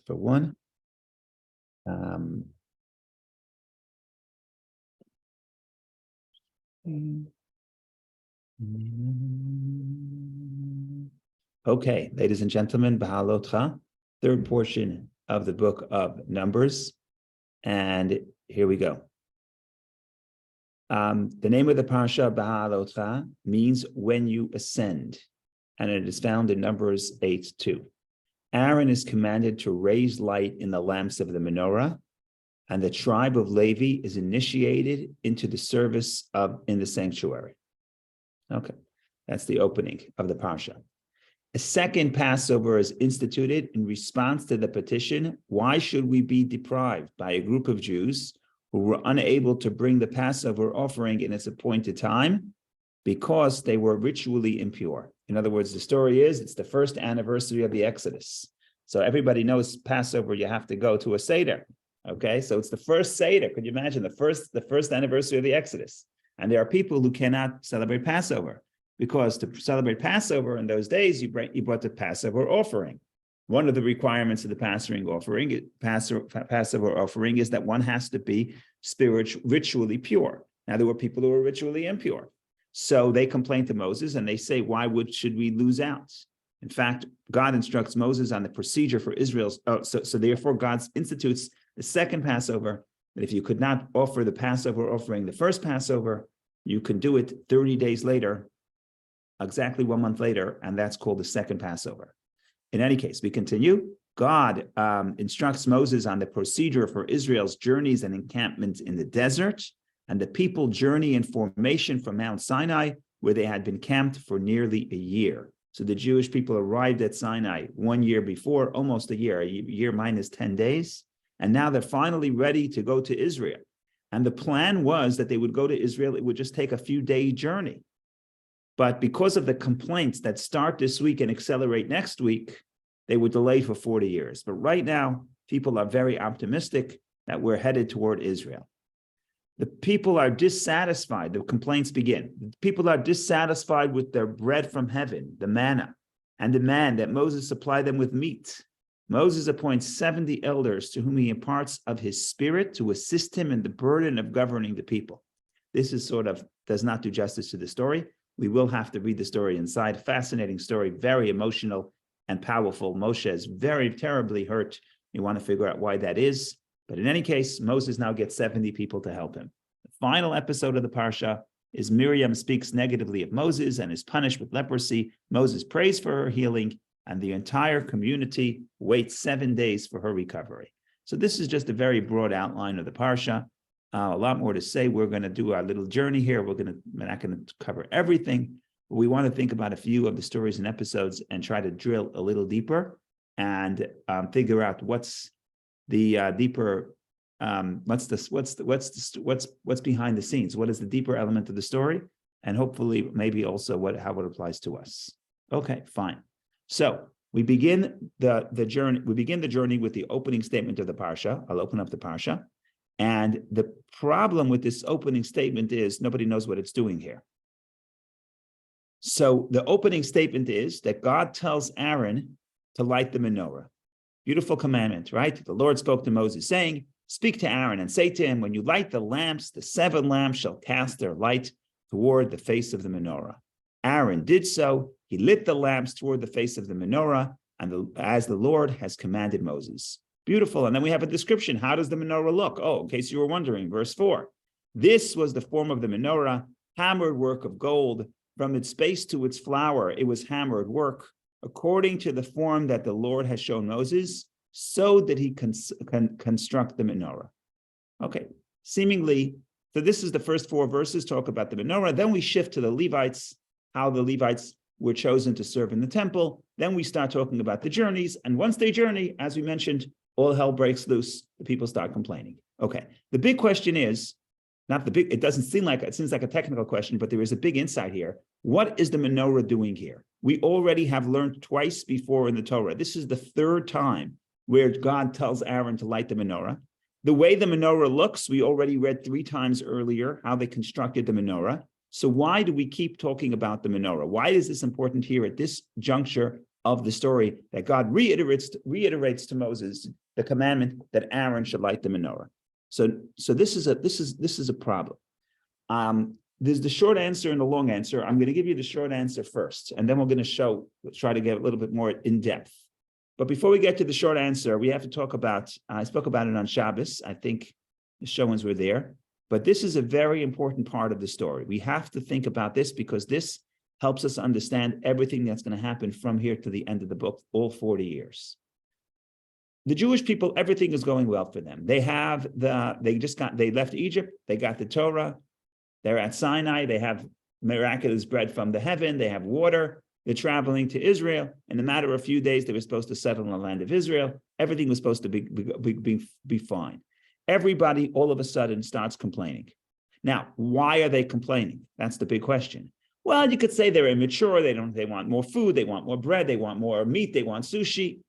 for one. Okay, ladies and gentlemen, Baha'alotcha, third portion of the book of Numbers. And here we go. The name of the parsha, Baha'alotcha, means when you ascend, and it is found in Numbers 8:2. Aaron is commanded to raise light in the lamps of the menorah, and the tribe of Levi is initiated into the service in the sanctuary. Okay, that's the opening of the parsha. A second Passover is instituted in response to the petition, why should we be deprived by a group of Jews who were unable to bring the Passover offering in its appointed time because they were ritually impure? In other words, the story is it's the first anniversary of the Exodus. So everybody knows Passover, you have to go to a Seder. Okay, so it's the first Seder. Could you imagine the first anniversary of the Exodus? And there are people who cannot celebrate Passover because to celebrate Passover in those days, you brought the Passover offering. One of the requirements of the Passover offering is that one has to be ritually pure. Now, there were people who were ritually impure. So they complain to Moses and they say, why should we lose out? In fact, God instructs Moses on the procedure for Israel's. So therefore, God institutes the second Passover, that if you could not offer the Passover offering the first Passover, you can do it 30 days later, exactly 1 month later, and that's called the second Passover. In any case, we continue. God instructs Moses on the procedure for Israel's journeys and encampments in the desert, and the people journey in formation from Mount Sinai, where they had been camped for nearly a year. So the Jewish people arrived at Sinai 1 year before, almost a year minus 10 days. And now they're finally ready to go to Israel. And the plan was that they would go to Israel. It would just take a few-day journey. But because of the complaints that start this week and accelerate next week, they would delay for 40 years. But right now, people are very optimistic that we're headed toward Israel. The people are dissatisfied. The complaints begin. People are dissatisfied with their bread from heaven, the manna, and demand that Moses supply them with meat. Moses appoints 70 elders to whom he imparts of his spirit to assist him in the burden of governing the people. This is does not do justice to the story. We will have to read the story inside. Fascinating story, very emotional and powerful. Moshe is very terribly hurt. You want to figure out why that is. But in any case, Moses now gets 70 people to help him. The final episode of the Parsha is Miriam speaks negatively of Moses and is punished with leprosy. Moses prays for her healing, and the entire community waits 7 days for her recovery. So this is just a very broad outline of the Parsha. A lot more to say. We're going to do our little journey here. We're not going to cover everything, but we want to think about a few of the stories and episodes and try to drill a little deeper and figure out what's the deeper, what's behind the scenes? What is the deeper element of the story? And hopefully maybe also how it applies to us. Okay, fine. So we begin the journey. We begin the journey with the opening statement of the Parsha. I'll open up the Parsha. And the problem with this opening statement is nobody knows what it's doing here. So the opening statement is that God tells Aaron to light the menorah. Beautiful commandment, right? The Lord spoke to Moses saying, speak to Aaron and say to him, when you light the lamps, the 7 lamps shall cast their light toward the face of the menorah. Aaron did so. He lit the lamps toward the face of the menorah, and as the Lord has commanded Moses. Beautiful. And then we have a description. How does the menorah look? Oh, in case you were wondering, verse 4. This was the form of the menorah, hammered work of gold. From its base to its flower, it was hammered work. According to the form that the Lord has shown Moses, so did he construct the menorah. Okay, seemingly, so this is the first 4 verses, talk about the menorah. Then we shift to the Levites, how the Levites were chosen to serve in the temple. Then we start talking about the journeys. And once they journey, as we mentioned, all hell breaks loose. The people start complaining. Okay, the big question is, it seems like a technical question, but there is a big insight here. What is the menorah doing here? We already have learned twice before in the Torah. This is the 3rd time where God tells Aaron to light the menorah. The way the menorah looks, we already read 3 times earlier how they constructed the menorah. So why do we keep talking about the menorah? Why is this important here at this juncture of the story that God reiterates to Moses the commandment that Aaron should light the menorah. So this is a problem. There's the short answer and the long answer. I'm going to give you the short answer first, and then we're going to try to get a little bit more in depth. But before we get to the short answer, we have to talk about, I spoke about it on Shabbos. I think the showings were there, but this is a very important part of the story. We have to think about this because this helps us understand everything that's going to happen from here to the end of the book, all 40 years. The Jewish people, everything is going well for them. They left Egypt, they got the Torah, they're at Sinai, they have miraculous bread from the heaven, they have water, they're traveling to Israel. In a matter of a few days, they were supposed to settle in the land of Israel. Everything was supposed to be fine. Everybody all of a sudden starts complaining. Now, why are they complaining? That's the big question. Well, you could say they're immature, they want more food, they want more bread, they want more meat, they want sushi.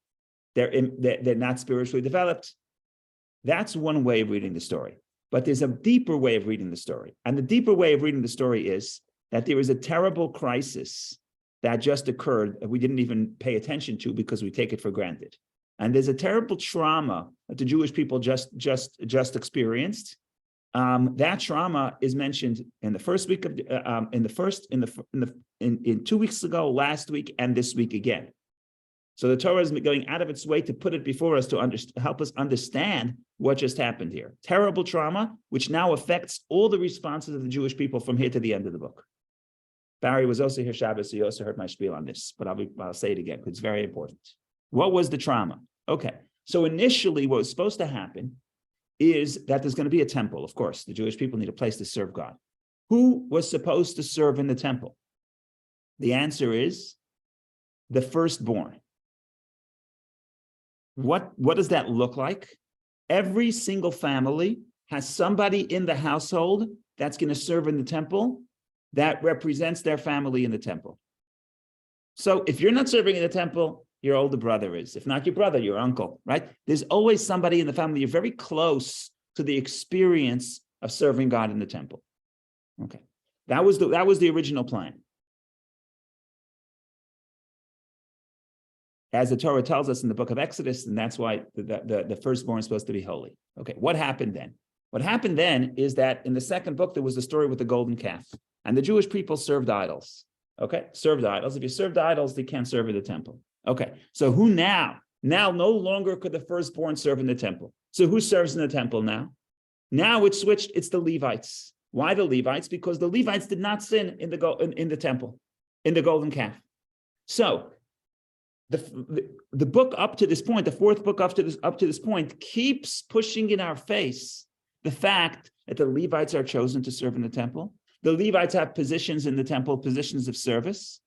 They're not spiritually developed. That's one way of reading the story. But there's a deeper way of reading the story. And the deeper way of reading the story is that there is a terrible crisis that just occurred that we didn't even pay attention to because we take it for granted. And there's a terrible trauma that the Jewish people just experienced. That trauma is mentioned in the first week of in 2 weeks ago, last week, and this week again. So the Torah is going out of its way to put it before us to help us understand what just happened here. Terrible trauma, which now affects all the responses of the Jewish people from here to the end of the book. Barry was also here Shabbos, so you also heard my spiel on this, but I'll say it again because it's very important. What was the trauma? Okay, so initially what was supposed to happen is that there's going to be a temple. Of course, the Jewish people need a place to serve God. Who was supposed to serve in the temple? The answer is the firstborn. What does that look like? Every single family has somebody in the household that's going to serve in the temple that represents their family in the temple. So if you're not serving in the temple, your older brother is. If not your brother, your uncle, right? There's always somebody in the family. You're very close to the experience of serving God in the temple. Okay, that was the original plan. As the Torah tells us in the book of Exodus, and that's why the firstborn is supposed to be holy. Okay, what happened then? What happened then is that in the second book, there was the story with the golden calf. And the Jewish people served idols. Okay, served idols. If you served idols, they can't serve in the temple. Okay, so who now? Now no longer could the firstborn serve in the temple. So who serves in the temple now? Now it's switched, it's the Levites. Why the Levites? Because the Levites did not sin in the temple, in the golden calf. So the book up to this point, the fourth book up to this point, keeps pushing in our face the fact that the Levites are chosen to serve in the temple. The Levites have positions in the temple, positions of service,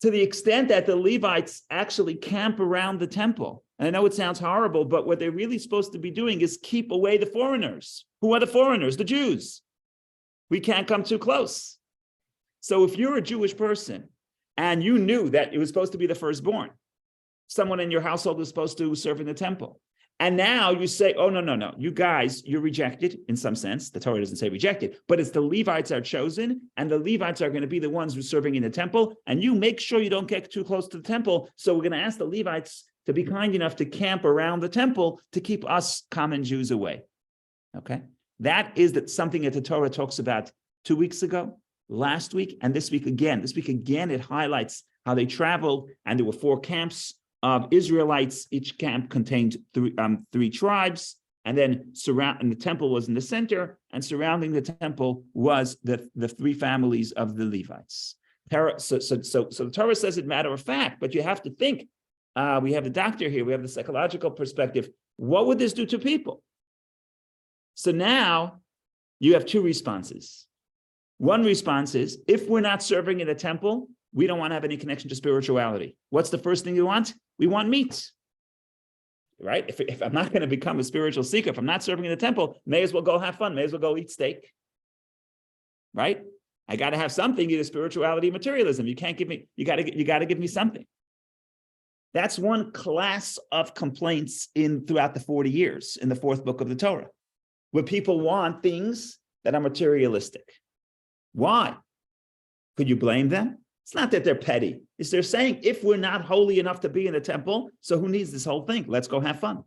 to the extent that the Levites actually camp around the temple. And I know it sounds horrible, but what they're really supposed to be doing is keep away the foreigners. Who are the foreigners? The Jews. We can't come too close. So if you're a Jewish person and you knew that it was supposed to be the firstborn, someone in your household was supposed to serve in the temple, and now you say, oh, no, you guys, you're rejected in some sense. The Torah doesn't say rejected, but it's the Levites are chosen, and the Levites are going to be the ones who are serving in the temple, and you make sure you don't get too close to the temple. So we're going to ask the Levites to be kind enough to camp around the temple to keep us common Jews away. Okay? That is something that the Torah talks about 2 weeks ago, last week, and this week again. This week again, it highlights how they traveled, and there were 4 camps of Israelites. Each camp contained 3 tribes, and then and the temple was in the center, and surrounding the temple was the 3 families of the Levites. So the Torah says it matter of fact, but you have to think. We have the doctor here. We have the psychological perspective. What would this do to people? So now you have 2 responses. One response is, if we're not serving in the temple, we don't want to have any connection to spirituality. What's the first thing we want? We want meat, right? If I'm not going to become a spiritual seeker, if I'm not serving in the temple, may as well go have fun. May as well go eat steak, right? I got to have something, either spirituality or materialism. You can't give me, you got to give me something. That's one class of complaints throughout the 40 years in the 4th book of the Torah, where people want things that are materialistic. Why? Could you blame them? It's not that they're petty. It's they're saying, if we're not holy enough to be in the temple, so who needs this whole thing? Let's go have fun,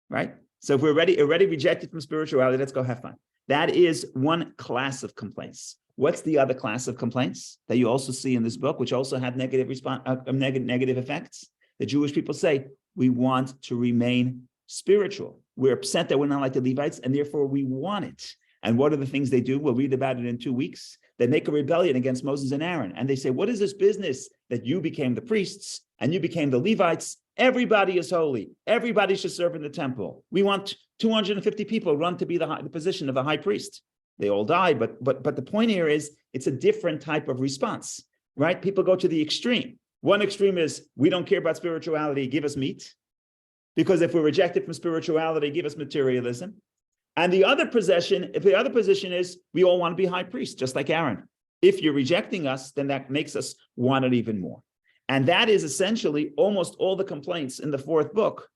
right? So if we're already rejected from spirituality, let's go have fun. That is one class of complaints. What's the other class of complaints that you also see in this book, which also had negative effects? The Jewish people say, we want to remain spiritual. We're upset that we're not like the Levites, and therefore we want it. And what are the things they do? We'll read about it in 2 weeks. They make a rebellion against Moses and Aaron. And they say, what is this business that you became the priests and you became the Levites? Everybody is holy. Everybody should serve in the temple. We want 250 people run to be the position of a high priest. They all die, but the point here is it's a different type of response, right? People go to the extreme. One extreme is, we don't care about spirituality, give us meat. Because if we're rejected from spirituality, give us materialism. And the other position is, we all want to be high priests, just like Aaron. If you're rejecting us, then that makes us want it even more. And that is essentially almost all the complaints in the 4th book.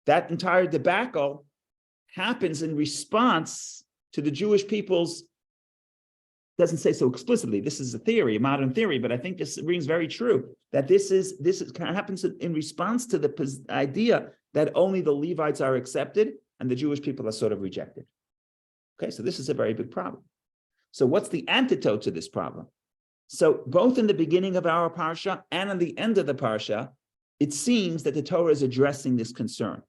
That entire debacle happens in response to the Jewish people's, doesn't say so explicitly, this is a theory, a modern theory, but I think this rings very true, that this happens in response to the idea that only the Levites are accepted and the Jewish people are sort of rejected. Okay, so this is a very big problem. So what's the antidote to this problem? So both in the beginning of our parsha and in the end of the parsha, it seems that the Torah is addressing this concern.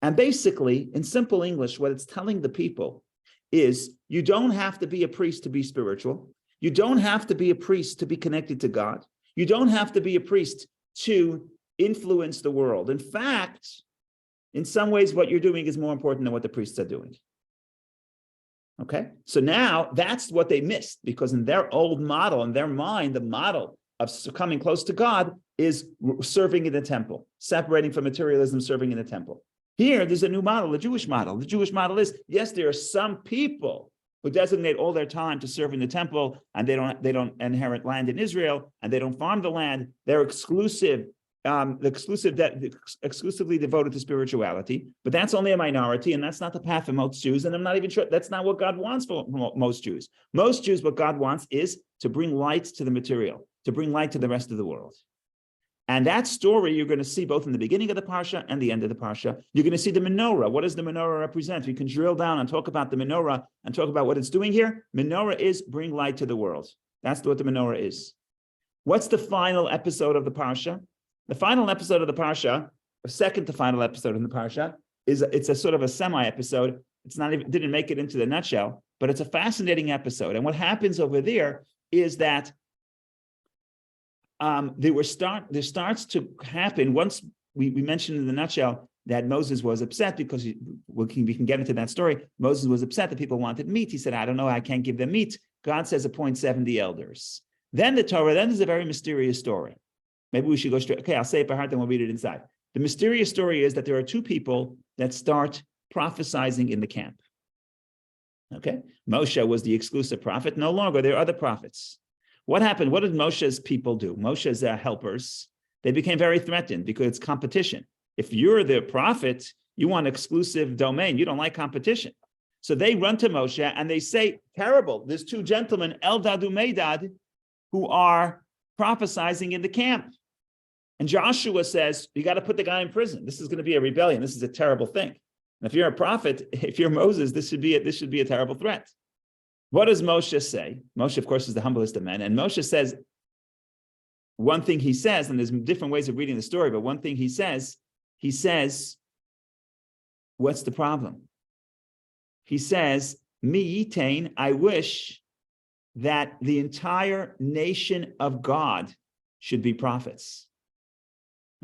And basically, in simple English, what it's telling the people is, you don't have to be a priest to be spiritual. You don't have to be a priest to be connected to God. You don't have to be a priest to influence the world. In fact, in some ways, what you're doing is more important than what the priests are doing. Okay, so now that's what they missed, because in their old model, in their mind, the model of coming close to God is serving in the temple, separating from materialism, serving in the temple. Here, there's a new model, the Jewish model. The Jewish model is, yes, there are some people who designate all their time to serve in the temple, and they don't inherit land in Israel, and they don't farm the land. They're exclusively devoted to spirituality, but that's only a minority, and that's not the path for most Jews, and I'm not even sure that's not what God wants for most Jews. Most Jews, what God wants is to bring light to the material, to bring light to the rest of the world. And that story you're going to see both in the beginning of the Parsha and the end of the Parsha. You're going to see the menorah. What does the menorah represent? We can drill down and talk about the menorah and talk about what it's doing here. Menorah is bring light to the world. That's what the menorah is. What's the final episode of the Parsha? The final episode of the Parsha, or second to final episode in the Parsha, it's a sort of a semi-episode. It's not even, didn't make it into the nutshell, but it's a fascinating episode. And what happens over there is that there starts to happen, once we mentioned in the nutshell that Moses was upset because we can get into that story. Moses was upset that people wanted meat. He said, I don't know, I can't give them meat. God says appoint 70 elders. Then there's a very mysterious story. Maybe we should go straight. Okay, I'll say it by heart, then we'll read it inside. The mysterious story is that there are 2 people that start prophesying in the camp. Okay, Moshe was the exclusive prophet. No longer, there are other prophets. What happened? What did Moshe's people do? Moshe's helpers, they became very threatened because it's competition. If you're the prophet, you want exclusive domain. You don't like competition. So they run to Moshe and they say, terrible, there's 2 gentlemen, Eldad and Medad, who are prophesying in the camp. And Joshua says, you got to put the guy in prison. This is going to be a rebellion. This is a terrible thing. And if you're a prophet, if you're Moses, this should be a terrible threat. What does Moshe say? Moshe, of course, is the humblest of men. And Moshe says, one thing he says, and there's different ways of reading the story, but one thing he says, what's the problem? He says, Mi yitain, I wish that the entire nation of God should be prophets.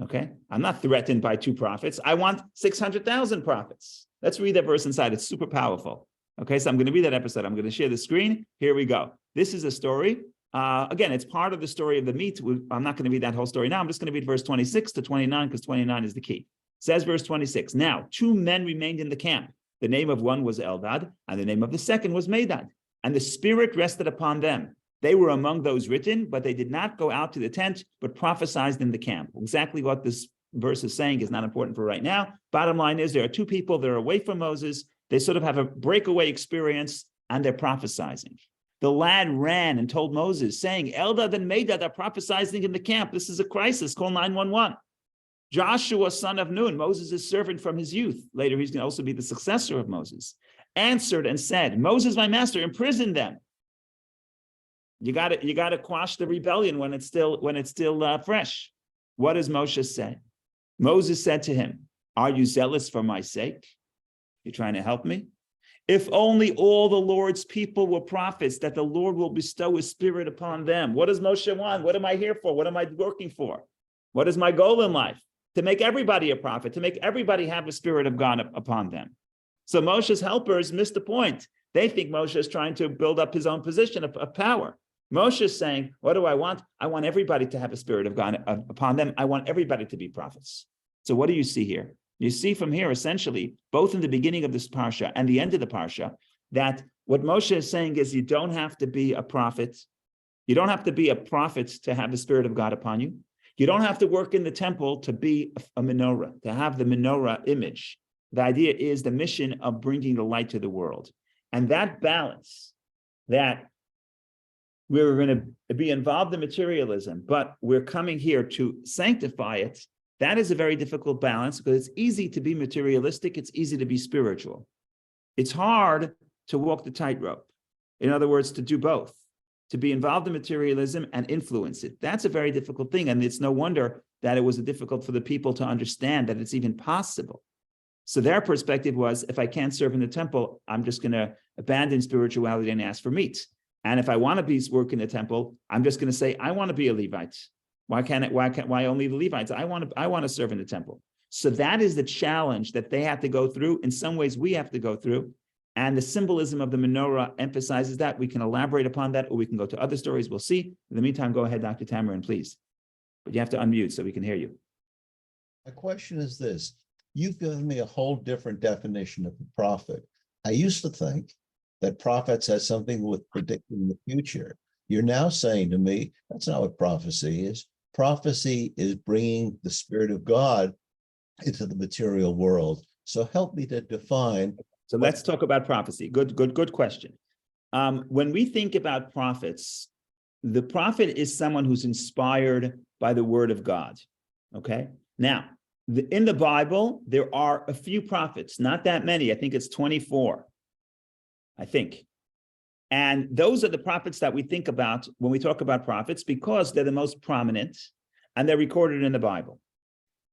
Okay? I'm not threatened by 2 prophets. I want 600,000 prophets. Let's read that verse inside. It's super powerful. Okay, so I'm going to read that episode. I'm going to share the screen. Here we go. This is a story. Again, it's part of the story of the meat. I'm not going to read that whole story now. I'm just going to read verse 26 to 29 because 29 is the key. It says verse 26. Now, 2 men remained in the camp. The name of one was Eldad, and the name of the second was Medad. And the Spirit rested upon them. They were among those written, but they did not go out to the tent, but prophesied in the camp. Exactly what this verse is saying is not important for right now. Bottom line is there are 2 people that are away from Moses. They sort of have a breakaway experience and they're prophesying. The lad ran and told Moses, saying, Eldad and Medad are prophesying in the camp. This is a crisis. Call 911. Joshua, son of Nun, Moses' servant from his youth. Later, he's going to also be the successor of Moses. Answered and said, Moses, my master, imprison them. You got to quash the rebellion when it's still fresh. What does Moshe say? Moses said to him, are you zealous for my sake? You trying to help me? If only all the Lord's people were prophets, that the Lord will bestow his spirit upon them. What does Moshe want? What am I here for? What am I working for? What is my goal in life? To make everybody a prophet, to make everybody have the spirit of God upon them. So Moshe's helpers missed the point. They think Moshe is trying to build up his own position of power. Moshe is saying, what do I want? I want everybody to have a spirit of God upon them. I want everybody to be prophets. So what do you see here? You see from here, essentially, both in the beginning of this parsha and the end of the parsha, that what Moshe is saying is you don't have to be a prophet. You don't have to be a prophet to have the spirit of God upon you. You don't have to work in the temple to be a menorah, to have the menorah image. The idea is the mission of bringing the light to the world. And that balance, that we're going to be involved in materialism, but we're coming here to sanctify it, that is a very difficult balance because it's easy to be materialistic, it's easy to be spiritual. It's hard to walk the tightrope. In other words, to do both, to be involved in materialism and influence it. That's a very difficult thing, and it's no wonder that it was difficult for the people to understand that it's even possible. So their perspective was, if I can't serve in the temple, I'm just going to abandon spirituality and ask for meat. And if I want to work in the temple, I'm just going to say, I want to be a Levite. Why only the Levites? I want to serve in the temple. So that is the challenge that they have to go through. In some ways, we have to go through. And the symbolism of the menorah emphasizes that. We can elaborate upon that, or we can go to other stories. We'll see. In the meantime, go ahead, Dr. Tamarin, please. But you have to unmute so we can hear you. My question is this. You've given me a whole different definition of a prophet. I used to think that prophets had something with predicting the future. You're now saying to me, that's not what prophecy is. Prophecy is bringing the Spirit of God into the material world. So help me to define. So let's talk about prophecy. Good question. When we think about prophets, the prophet is someone who's inspired by the word of God. Okay. Now, in the Bible, there are a few prophets, not that many. I think it's 24. I think. And those are the prophets that we think about when we talk about prophets because they're the most prominent and they're recorded in the Bible.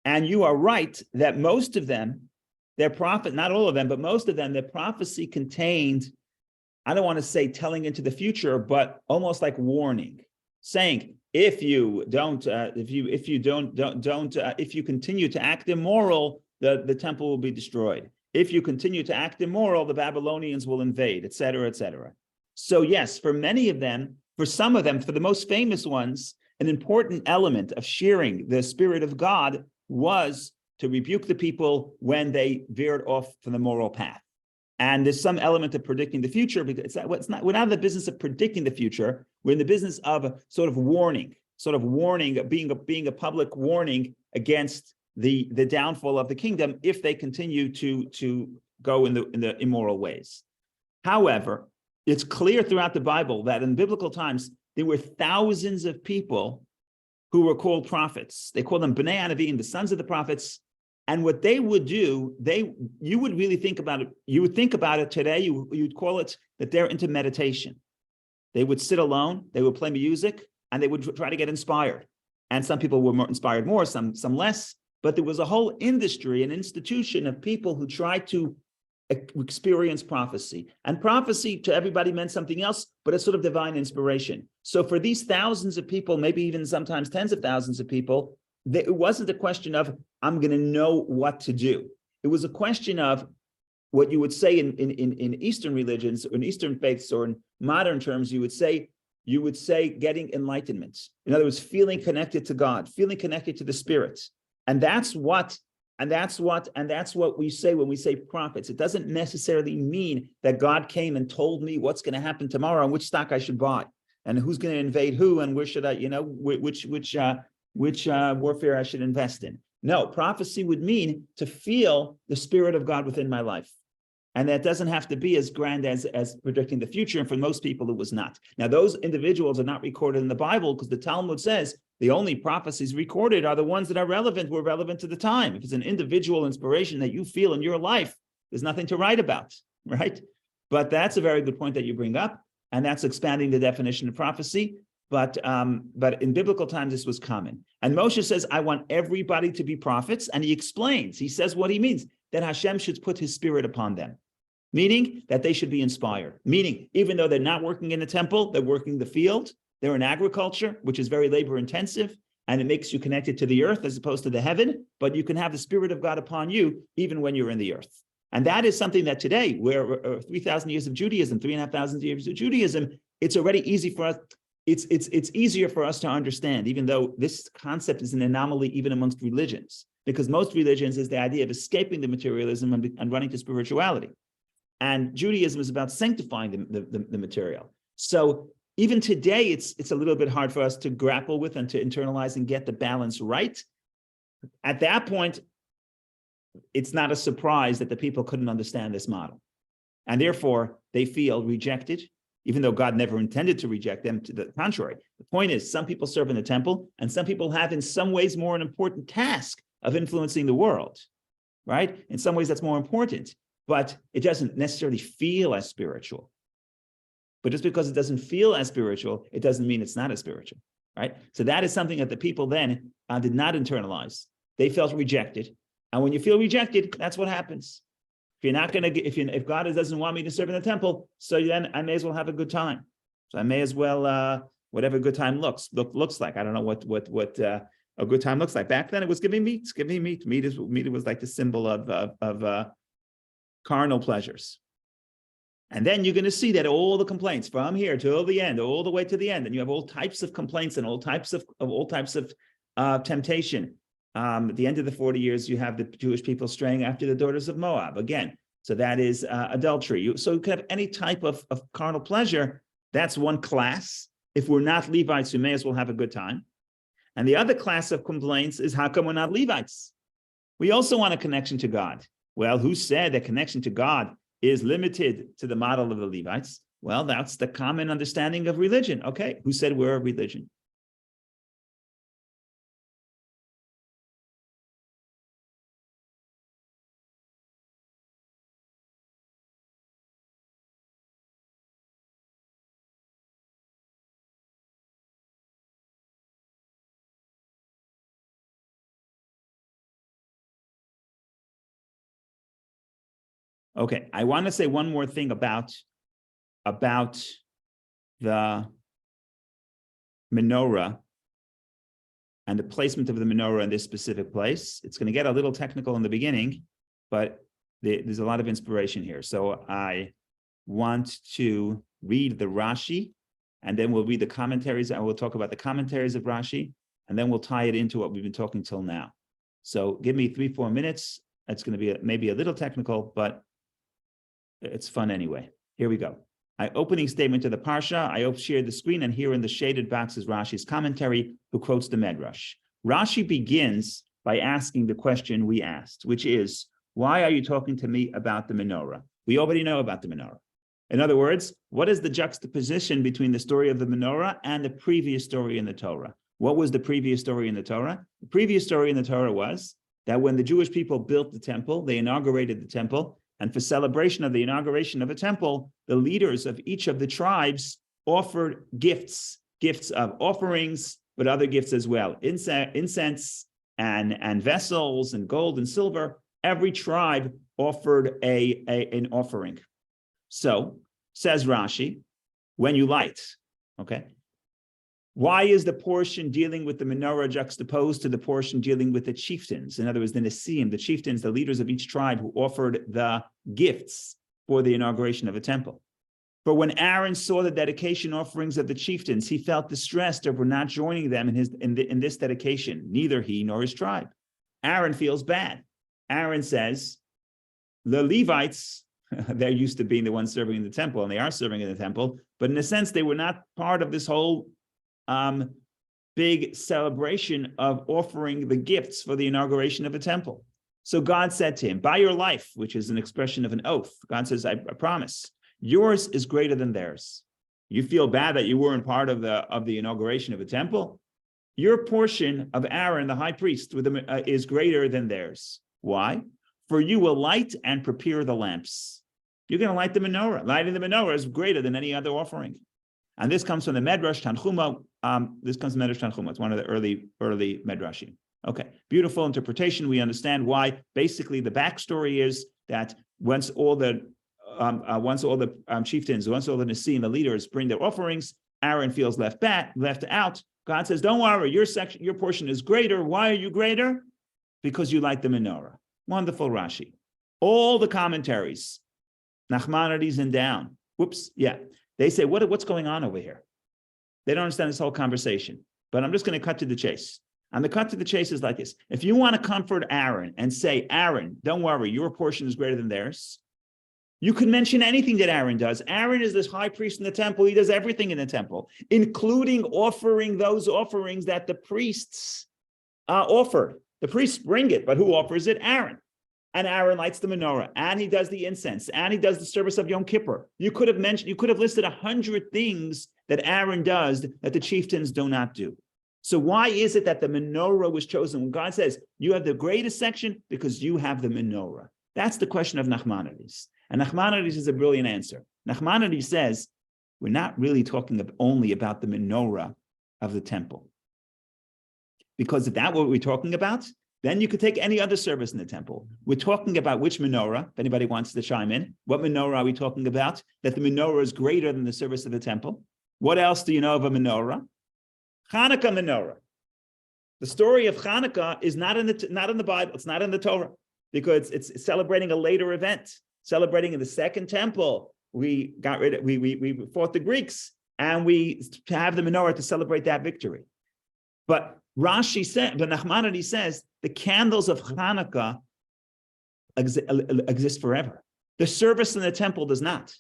And you are right that most of them, their prophet, not all of them, but most of them, their prophecy contained, I don't want to say telling into the future, but almost like warning, saying, if you continue to act immoral, the temple will be destroyed. If you continue to act immoral, the Babylonians will invade, et cetera, et cetera. So yes, for many of them, for some of them, for the most famous ones, an important element of sharing the Spirit of God was to rebuke the people when they veered off from the moral path. And there's some element of predicting the future, because we're not in the business of predicting the future. We're in the business of sort of warning, being a public warning against the downfall of the kingdom if they continue to go in the immoral ways. However, it's clear throughout the Bible that in biblical times, there were thousands of people who were called prophets. They called them Bnei Anavim, the sons of the prophets. And what they would do, you would really think about it. You would think about it today, you'd call it that they're into meditation. They would sit alone, they would play music, and they would try to get inspired. And some people were inspired more, some less. But there was a whole industry, an institution of people who tried to experience prophecy. And prophecy to everybody meant something else, but it's sort of divine inspiration. So for these thousands of people, maybe even sometimes tens of thousands of people, it wasn't a question of, I'm going to know what to do. It was a question of what you would say in Eastern religions, or in Eastern faiths, or in modern terms, you would say getting enlightenment. In other words, feeling connected to God, feeling connected to the Spirit. And that's what we say when we say prophets. It doesn't necessarily mean that God came and told me what's going to happen tomorrow and which stock I should buy and who's going to invade who and where should I, which warfare I should invest in. No, prophecy would mean to feel the Spirit of God within my life. And that doesn't have to be as grand as predicting the future. And for most people, it was not. Now, those individuals are not recorded in the Bible because the Talmud says the only prophecies recorded are the ones that were relevant to the time. If it's an individual inspiration that you feel in your life, there's nothing to write about, right? But that's a very good point that you bring up. And that's expanding the definition of prophecy. But in biblical times, this was common. And Moshe says, I want everybody to be prophets. And he explains, he says what he means, that Hashem should put his spirit upon them. Meaning that they should be inspired. Meaning, even though they're not working in the temple, they're working the field, they're in agriculture, which is very labor intensive, and it makes you connected to the earth as opposed to the heaven, but you can have the Spirit of God upon you even when you're in the earth. And that is something that today, where 3,000 years of Judaism, 3,500 years of Judaism, it's already easy for us. It's easier for us to understand, even though this concept is an anomaly even amongst religions, because most religions is the idea of escaping the materialism and running to spirituality. And Judaism is about sanctifying the material. So even today, it's a little bit hard for us to grapple with and to internalize and get the balance right. At that point, it's not a surprise that the people couldn't understand this model. And therefore, they feel rejected, even though God never intended to reject them. To the contrary, the point is, some people serve in the temple, and some people have in some ways more an important task of influencing the world, right? In some ways, that's more important. But it doesn't necessarily feel as spiritual. But just because it doesn't feel as spiritual, it doesn't mean it's not as spiritual, right? So that is something that the people then did not internalize. They felt rejected. And when you feel rejected, that's what happens. If you're not going to, if God doesn't want me to serve in the temple, so then I may as well have a good time. So I may as well, whatever good time looks like. I don't know what a good time looks like. Back then, it was giving meat. Meat was like the symbol of carnal pleasures. And then you're going to see that all the complaints from here till the end, all the way to the end, and you have all types of complaints and all types of temptation. At the end of the 40 years, you have the Jewish people straying after the daughters of Moab again. So that is adultery. So you could have any type of carnal pleasure. That's one class. If we're not Levites, we may as well have a good time. And the other class of complaints is, how come we're not Levites? We also want a connection to God. Well, who said that connection to God is limited to the model of the Levites? Well, that's the common understanding of religion. Okay, who said we're a religion? Okay, I want to say one more thing about the menorah and the placement of the menorah in this specific place. It's going to get a little technical in the beginning, but there's a lot of inspiration here. So I want to read the Rashi, and then we'll read the commentaries, and we'll talk about the commentaries of Rashi, and then we'll tie it into what we've been talking till now. So give me 3-4 minutes. It's going to be maybe a little technical, but it's fun anyway. Here we go. Opening statement to the Parsha. I share the screen, and here in the shaded box is Rashi's commentary, who quotes the Medrash. Rashi begins by asking the question we asked, which is, why are you talking to me about the menorah? We already know about the menorah. In other words, what is the juxtaposition between the story of the menorah and the previous story in the Torah? What was the previous story in the Torah? The previous story in the Torah was that when the Jewish people built the temple, they inaugurated the temple, and for celebration of the inauguration of a temple, the leaders of each of the tribes offered gifts of offerings, but other gifts as well, incense and vessels and gold and silver. Every tribe offered an offering. So, says Rashi, when you light, okay? Why is the portion dealing with the menorah juxtaposed to the portion dealing with the chieftains? In other words, the Nesim, the chieftains, the leaders of each tribe who offered the gifts for the inauguration of a temple. For when Aaron saw the dedication offerings of the chieftains, he felt distressed over not joining them in this dedication, neither he nor his tribe. Aaron feels bad. Aaron says, the Levites, they're used to being the ones serving in the temple, and they are serving in the temple, but in a sense, they were not part of this whole big celebration of offering the gifts for the inauguration of a temple. So God said to him, by your life, which is an expression of an oath, God says, I promise, yours is greater than theirs. You feel bad that you weren't part of the inauguration of the temple? Your portion of Aaron, the high priest, is greater than theirs. Why? For you will light and prepare the lamps. You're going to light the menorah. Lighting the menorah is greater than any other offering. And this comes from the Medrash Tanchuma. This comes from Medrash Tanchuma. It's one of the early Medrashim. Okay, beautiful interpretation. We understand why. Basically, the backstory is that once all the chieftains, once all the Nisim, the leaders, bring their offerings, Aaron feels left out. God says, "Don't worry, your portion is greater. Why are you greater? Because you light the menorah." Wonderful Rashi. All the commentaries, Nachmanides and down. Whoops, yeah. They say, what's going on over here? They don't understand this whole conversation. But I'm just going to cut to the chase. And the cut to the chase is like this. If you want to comfort Aaron and say, Aaron, don't worry, your portion is greater than theirs, you can mention anything that Aaron does. Aaron is this high priest in the temple. He does everything in the temple, including offering those offerings that the priests offer. The priests bring it, but who offers it? Aaron. And Aaron lights the menorah, and he does the incense, and he does the service of Yom Kippur. You could have listed 100 things that Aaron does that the chieftains do not do. So why is it that the menorah was chosen? When God says, you have the greatest section because you have the menorah. That's the question of Nachmanides. And Nachmanides is a brilliant answer. Nachmanides says, we're not really talking only about the menorah of the temple. Because if that were what we're talking about, then you could take any other service in the temple. We're talking about which menorah, if anybody wants to chime in. What menorah are we talking about? That the menorah is greater than the service of the temple. What else do you know of a menorah? Hanukkah menorah. The story of Hanukkah is not in the Bible. It's not in the Torah because it's celebrating a later event, celebrating in the second temple. We fought the Greeks and we have the menorah to celebrate that victory. But Rashi said, but Nachmanides says the candles of Hanukkah exist forever. The service in the temple does not.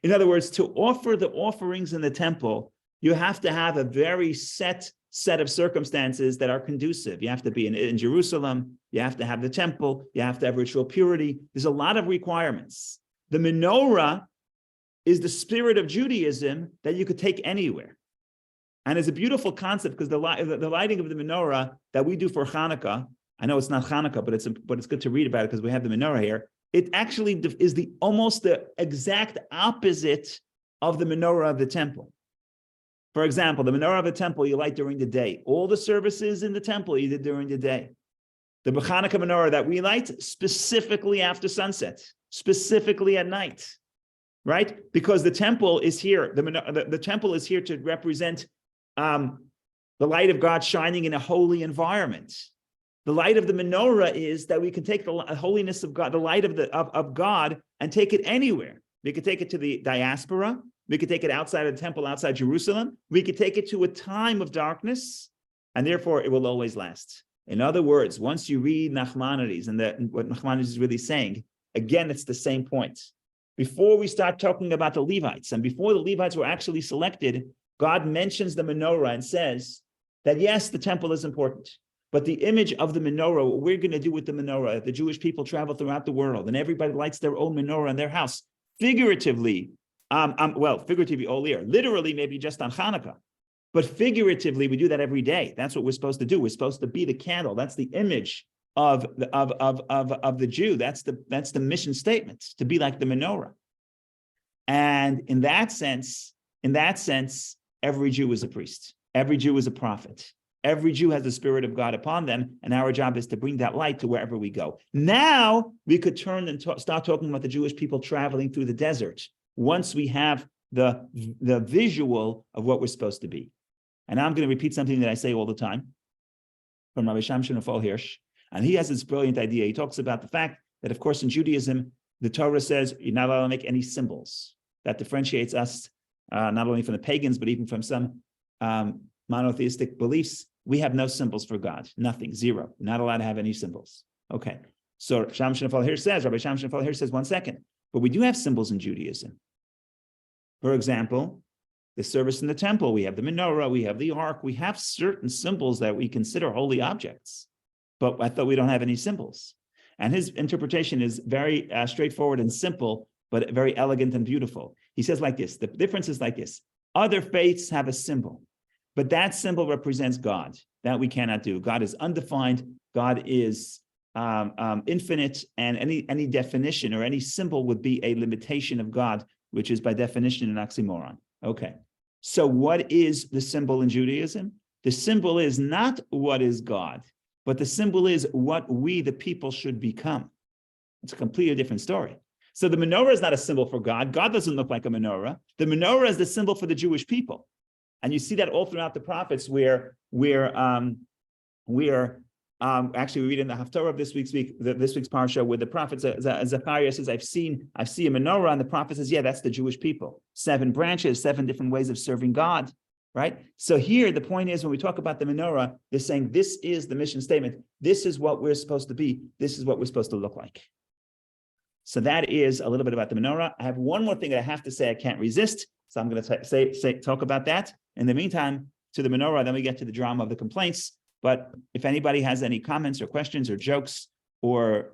In other words, to offer the offerings in the temple, you have to have a very set of circumstances that are conducive. You have to be in Jerusalem. You have to have the temple. You have to have ritual purity. There's a lot of requirements. The menorah is the spirit of Judaism that you could take anywhere. And it's a beautiful concept because the lighting of the menorah that we do for Hanukkah, I know it's not Hanukkah, but it's good to read about it because we have the menorah here. It actually is almost the exact opposite of the menorah of the temple. For example, the menorah of the temple you light during the day. All the services in the temple you did during the day. The Hanukkah menorah that we light specifically after sunset, specifically at night, right? Because the temple is here. The temple is here to represent the light of God shining in a holy environment. The light of the menorah is that we can take the holiness of God, the light of God, and take it anywhere. We could take it to the diaspora. We could take it outside of the temple, outside Jerusalem. We could take it to a time of darkness, and therefore it will always last. In other words, once you read Nachmanides and what Nachmanides is really saying, again, it's the same point. Before we start talking about the Levites, and before the Levites were actually selected, God mentions the menorah and says that, yes, the temple is important, but the image of the menorah, what we're going to do with the menorah, the Jewish people travel throughout the world, and everybody lights their own menorah in their house, figuratively, figuratively all year, literally maybe just on Hanukkah, but figuratively we do that every day. That's what we're supposed to do. We're supposed to be the candle. That's the image of the Jew. That's the mission statement, to be like the menorah. And in that sense, every Jew is a priest. Every Jew is a prophet. Every Jew has the Spirit of God upon them, and our job is to bring that light to wherever we go. Now we could turn and start talking about the Jewish people traveling through the desert once we have the visual of what we're supposed to be. And I'm going to repeat something that I say all the time from Rabbi Shamshon Nefal Hirsch, and he has this brilliant idea. He talks about the fact that, of course, in Judaism, the Torah says you're not allowed to make any symbols. That differentiates us not only from the pagans, but even from some monotheistic beliefs. We have no symbols for God, nothing, zero. We're not allowed to have any symbols. Okay, so Rabbi Shamshon Nefal Hirsch says, 1 second, but we do have symbols in Judaism. For example, the service in the temple, we have the menorah, we have the ark, we have certain symbols that we consider holy objects, but I thought we don't have any symbols. And his interpretation is very straightforward and simple, but very elegant and beautiful. He says like this, the difference is like this. Other faiths have a symbol, but that symbol represents God. That we cannot do. God is undefined. God is infinite, and any definition or any symbol would be a limitation of God, which is by definition an oxymoron. Okay, so what is the symbol in Judaism? The symbol is not what is God, but the symbol is what we, the people, should become. It's a completely different story. So the menorah is not a symbol for God. God doesn't look like a menorah. The menorah is the symbol for the Jewish people. And you see that all throughout the prophets where actually we read in the Haftarah of this week's parsha where the prophet Zechariah says, I see a menorah, and the prophet says, yeah, that's the Jewish people. 7 branches, 7 different ways of serving God, right? So here the point is, when we talk about the menorah, they're saying this is the mission statement. This is what we're supposed to be. This is what we're supposed to look like. So that is a little bit about the menorah. I have one more thing that I have to say I can't resist. So I'm going to talk about that. In the meantime, to the menorah, then we get to the drama of the complaints. But if anybody has any comments or questions or jokes or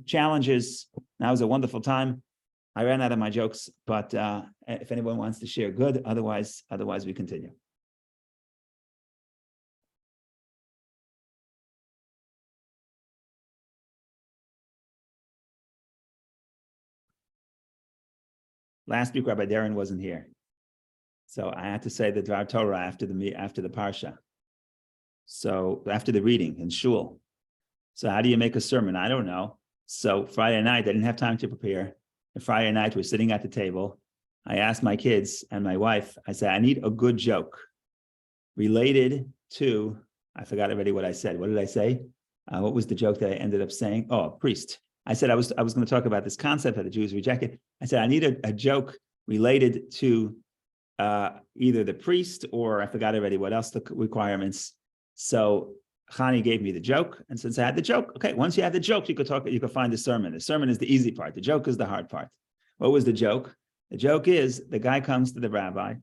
challenges, now is a wonderful time. I ran out of my jokes, but if anyone wants to share, good. Otherwise we continue. Last week, Rabbi Darren wasn't here, so I had to say the Dvar Torah after the parsha. So after the reading in shul. So how do you make a sermon? I don't know. So Friday night, I didn't have time to prepare. And Friday night, we're sitting at the table. I asked my kids and my wife, I said, I need a good joke related to, I forgot already what I said. What did I say? What was the joke that I ended up saying? Oh, a priest. I said I was going to talk about this concept that the Jews rejected. I said, I need a joke related to either the priest or I forgot already what else the requirements. So Chani gave me the joke, and since I had the joke, okay, once you have the joke, you could find the sermon. The sermon is the easy part. The joke is the hard part. What was the joke? The joke is the guy comes to the rabbi,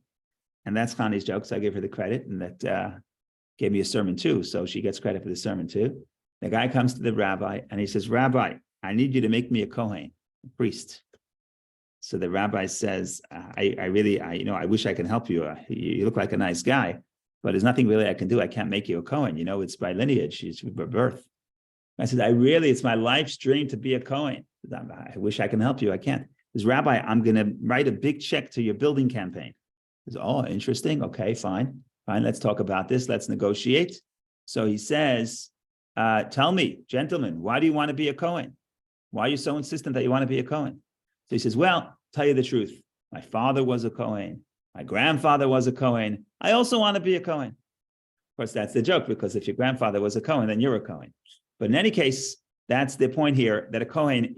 and that's Chani's joke, so I give her the credit, and that gave me a sermon too, so she gets credit for the sermon too. The guy comes to the rabbi, and he says, Rabbi, I need you to make me a Kohen, a priest. So the rabbi says, I wish I can help you. You look like a nice guy. But there's nothing really I can do. I can't make you a Kohen. It's by lineage. It's by birth. I said, it's my life's dream to be a Kohen. I wish I can help you. I can't. This rabbi, I'm going to write a big check to your building campaign. He says, oh, interesting. Okay, fine. Let's talk about this. Let's negotiate. So he says, tell me, gentlemen, why do you want to be a Kohen? Why are you so insistent that you want to be a Kohen? So he says, well, tell you the truth. My father was a Kohen. My grandfather was a Kohen. I also want to be a Kohen. Of course, that's the joke, because if your grandfather was a Kohen, then you're a Kohen. But in any case, that's the point here, that a Kohen,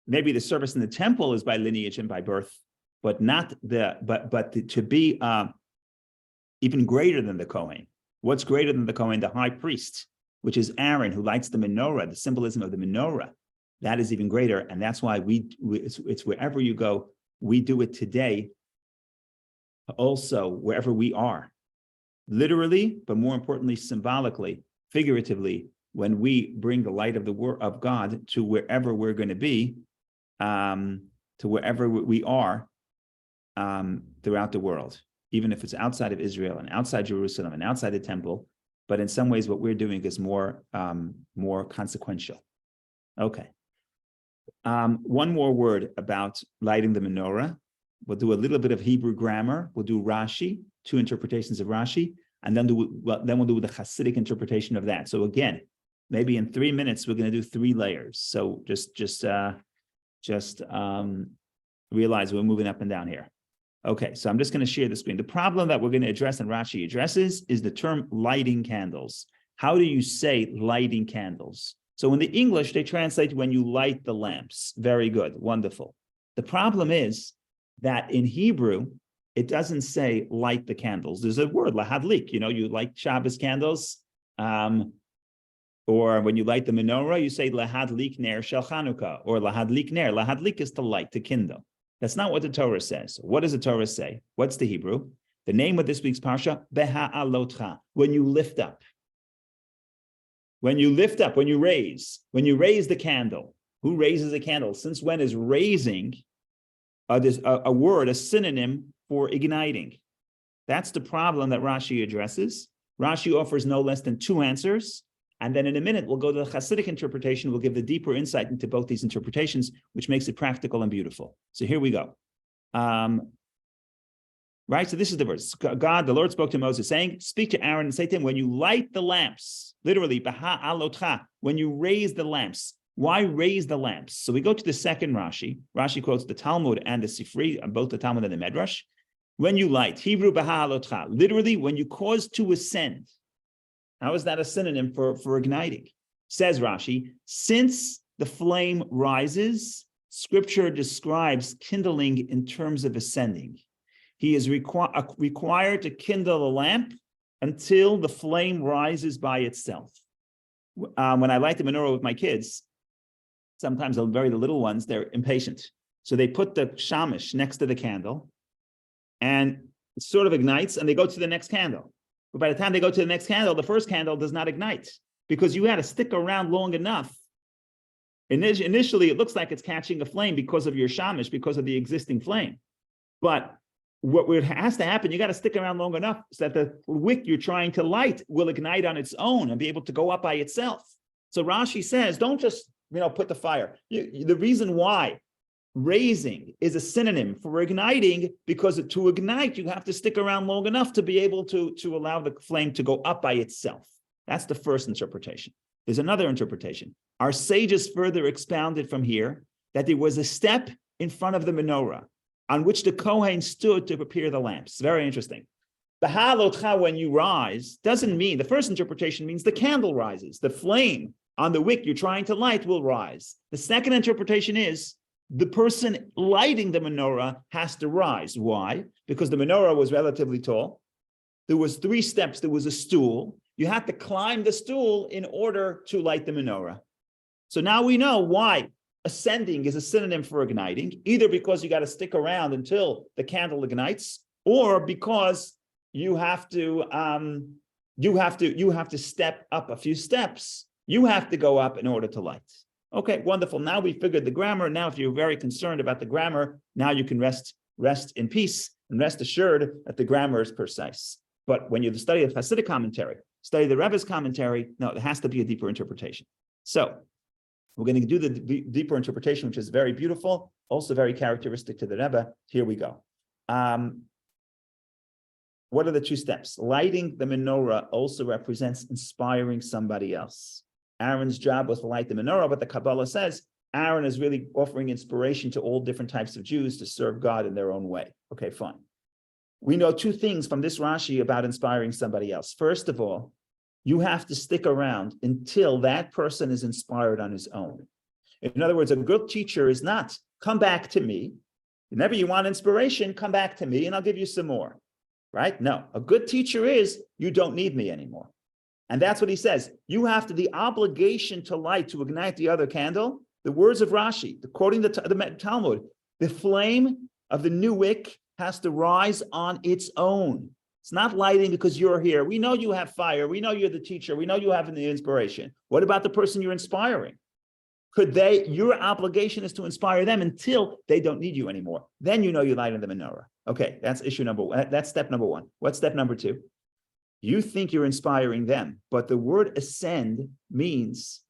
maybe the service in the temple is by lineage and by birth, but to be even greater than the Kohen. What's greater than the Kohen? The high priest, which is Aaron, who lights the menorah, the symbolism of the menorah. That is even greater, and that's why it's wherever you go, we do it today. Also, wherever we are, literally, but more importantly, symbolically, figuratively, when we bring the light of the word of God to wherever we're going to be, to wherever we are throughout the world, even if it's outside of Israel and outside Jerusalem and outside the temple. But in some ways, what we're doing is more consequential. Okay. One more word about lighting the menorah. We'll do a little bit of Hebrew grammar. We'll do Rashi, 2 interpretations of Rashi, and then we'll do the Hasidic interpretation of that. So again, maybe in 3 minutes we're going to do 3 layers. So just realize we're moving up and down here. Okay, so I'm just going to share the screen. The problem that we're going to address and Rashi addresses is the term lighting candles. How do you say lighting candles? So in the English, they translate when you light the lamps. Very good, wonderful. The problem is that in Hebrew, it doesn't say light the candles. There's a word, lahadlik, you light Shabbos candles, or when you light the menorah, you say lahadlik ner shel Chanukah, or lahadlik ner. Lahadlik is to light, to kindle. That's not what the Torah says. What does the Torah say? What's the Hebrew? The name of this week's parsha, Beha'alotcha, when you lift up. when you lift up, when you raise the candle. Who raises a candle? Since when is raising a word, a synonym for igniting? That's the problem that Rashi addresses. Rashi offers no less than two answers. And then in a minute, we'll go to the Hasidic interpretation. We'll give the deeper insight into both these interpretations, which makes it practical and beautiful. So here we go. Right, so this is the verse. God, the Lord spoke to Moses, saying, speak to Aaron and say to him, when you light the lamps, literally, baha'alotcha, when you raise the lamps. Why raise the lamps? So we go to the second Rashi. Rashi quotes the Talmud and the Sifri, both the Talmud and the Medrash. When you light, Hebrew baha'alotcha, literally, when you cause to ascend. How is that a synonym for igniting? Says Rashi, since the flame rises, Scripture describes kindling in terms of ascending. He is required to kindle a lamp until the flame rises by itself. When I light the menorah with my kids, sometimes the little ones, they're impatient. So they put the shamish next to the candle and it sort of ignites and they go to the next candle. But by the time they go to the next candle, the first candle does not ignite because you had to stick around long enough. Initially, it looks like it's catching a flame because of your shamish, because of the existing flame. But what has to happen, you got to stick around long enough so that the wick you're trying to light will ignite on its own and be able to go up by itself. So Rashi says, don't just put the fire. The reason why raising is a synonym for igniting, because to ignite, you have to stick around long enough to be able to allow the flame to go up by itself. That's the first interpretation. There's another interpretation. Our sages further expounded from here that there was a step in front of the menorah on which the Kohen stood to prepare the lamps. Very interesting. Baha'alotcha, when you rise, doesn't mean, the first interpretation means the candle rises. The flame on the wick you're trying to light will rise. The second interpretation is the person lighting the menorah has to rise. Why? Because the menorah was relatively tall. There was 3 steps. There was a stool. You had to climb the stool in order to light the menorah. So now we know why ascending is a synonym for igniting, either because you got to stick around until the candle ignites, or because you have to step up a few steps. You have to go up in order to light. Okay, wonderful. Now we figured the grammar. Now, if you're very concerned about the grammar, now you can rest in peace and rest assured that the grammar is precise. But when you study the Hasidic commentary, study the Rebbe's commentary, no, it has to be a deeper interpretation. So we're going to do the deeper interpretation, which is very beautiful, also very characteristic to the Rebbe. Here we go. What are the 2 steps? Lighting the menorah also represents inspiring somebody else. Aaron's job was to light the menorah, but the Kabbalah says Aaron is really offering inspiration to all different types of Jews to serve God in their own way. Okay, fine. We know 2 things from this Rashi about inspiring somebody else. First of all, you have to stick around until that person is inspired on his own. In other words, a good teacher is not, come back to me. Whenever you want inspiration, come back to me and I'll give you some more, right? No, a good teacher is, you don't need me anymore. And that's what he says. You have the obligation to light, to ignite the other candle. The words of Rashi, quoting the Talmud, the flame of the new wick has to rise on its own. It's not lighting because you're here. We know you have fire. We know you're the teacher. We know you have the inspiration. What about the person you're inspiring? Your obligation is to inspire them until they don't need you anymore. Then you know you're lighting the menorah. Okay, that's issue number 1. That's step number 1. What's step number 2? You think you're inspiring them, but the word ascend means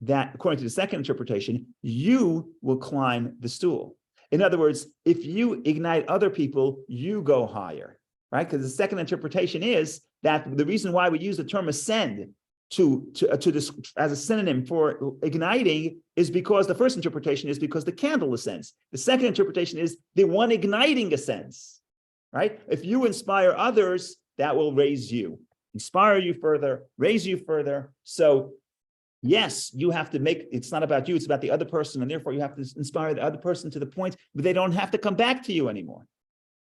that, according to the second interpretation, you will climb the stool. In other words, if you ignite other people, you go higher, right? Because the second interpretation is that the reason why we use the term ascend as a synonym for igniting is because the first interpretation is because the candle ascends. The second interpretation is the one igniting ascends, right? If you inspire others, that will raise you, inspire you further, raise you further. So yes, you have to it's not about you, it's about the other person. And therefore you have to inspire the other person to the point where they don't have to come back to you anymore,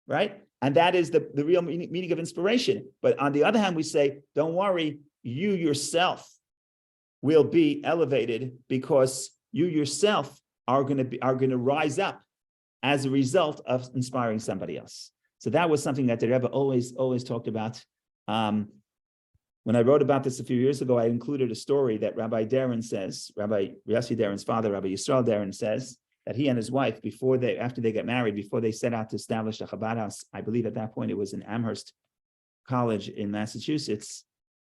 right? And that is the real meaning of inspiration. But on the other hand, we say, don't worry, you yourself will be elevated because you yourself are going to rise up as a result of inspiring somebody else. So that was something that the Rebbe always talked about. When I wrote about this a few years ago, I included a story that Rabbi Darren says, Rabbi Yossi Darren's father, Rabbi Yisrael Darren says, that he and his wife, after they got married, before they set out to establish a Chabad house, I believe at that point it was in Amherst College in Massachusetts.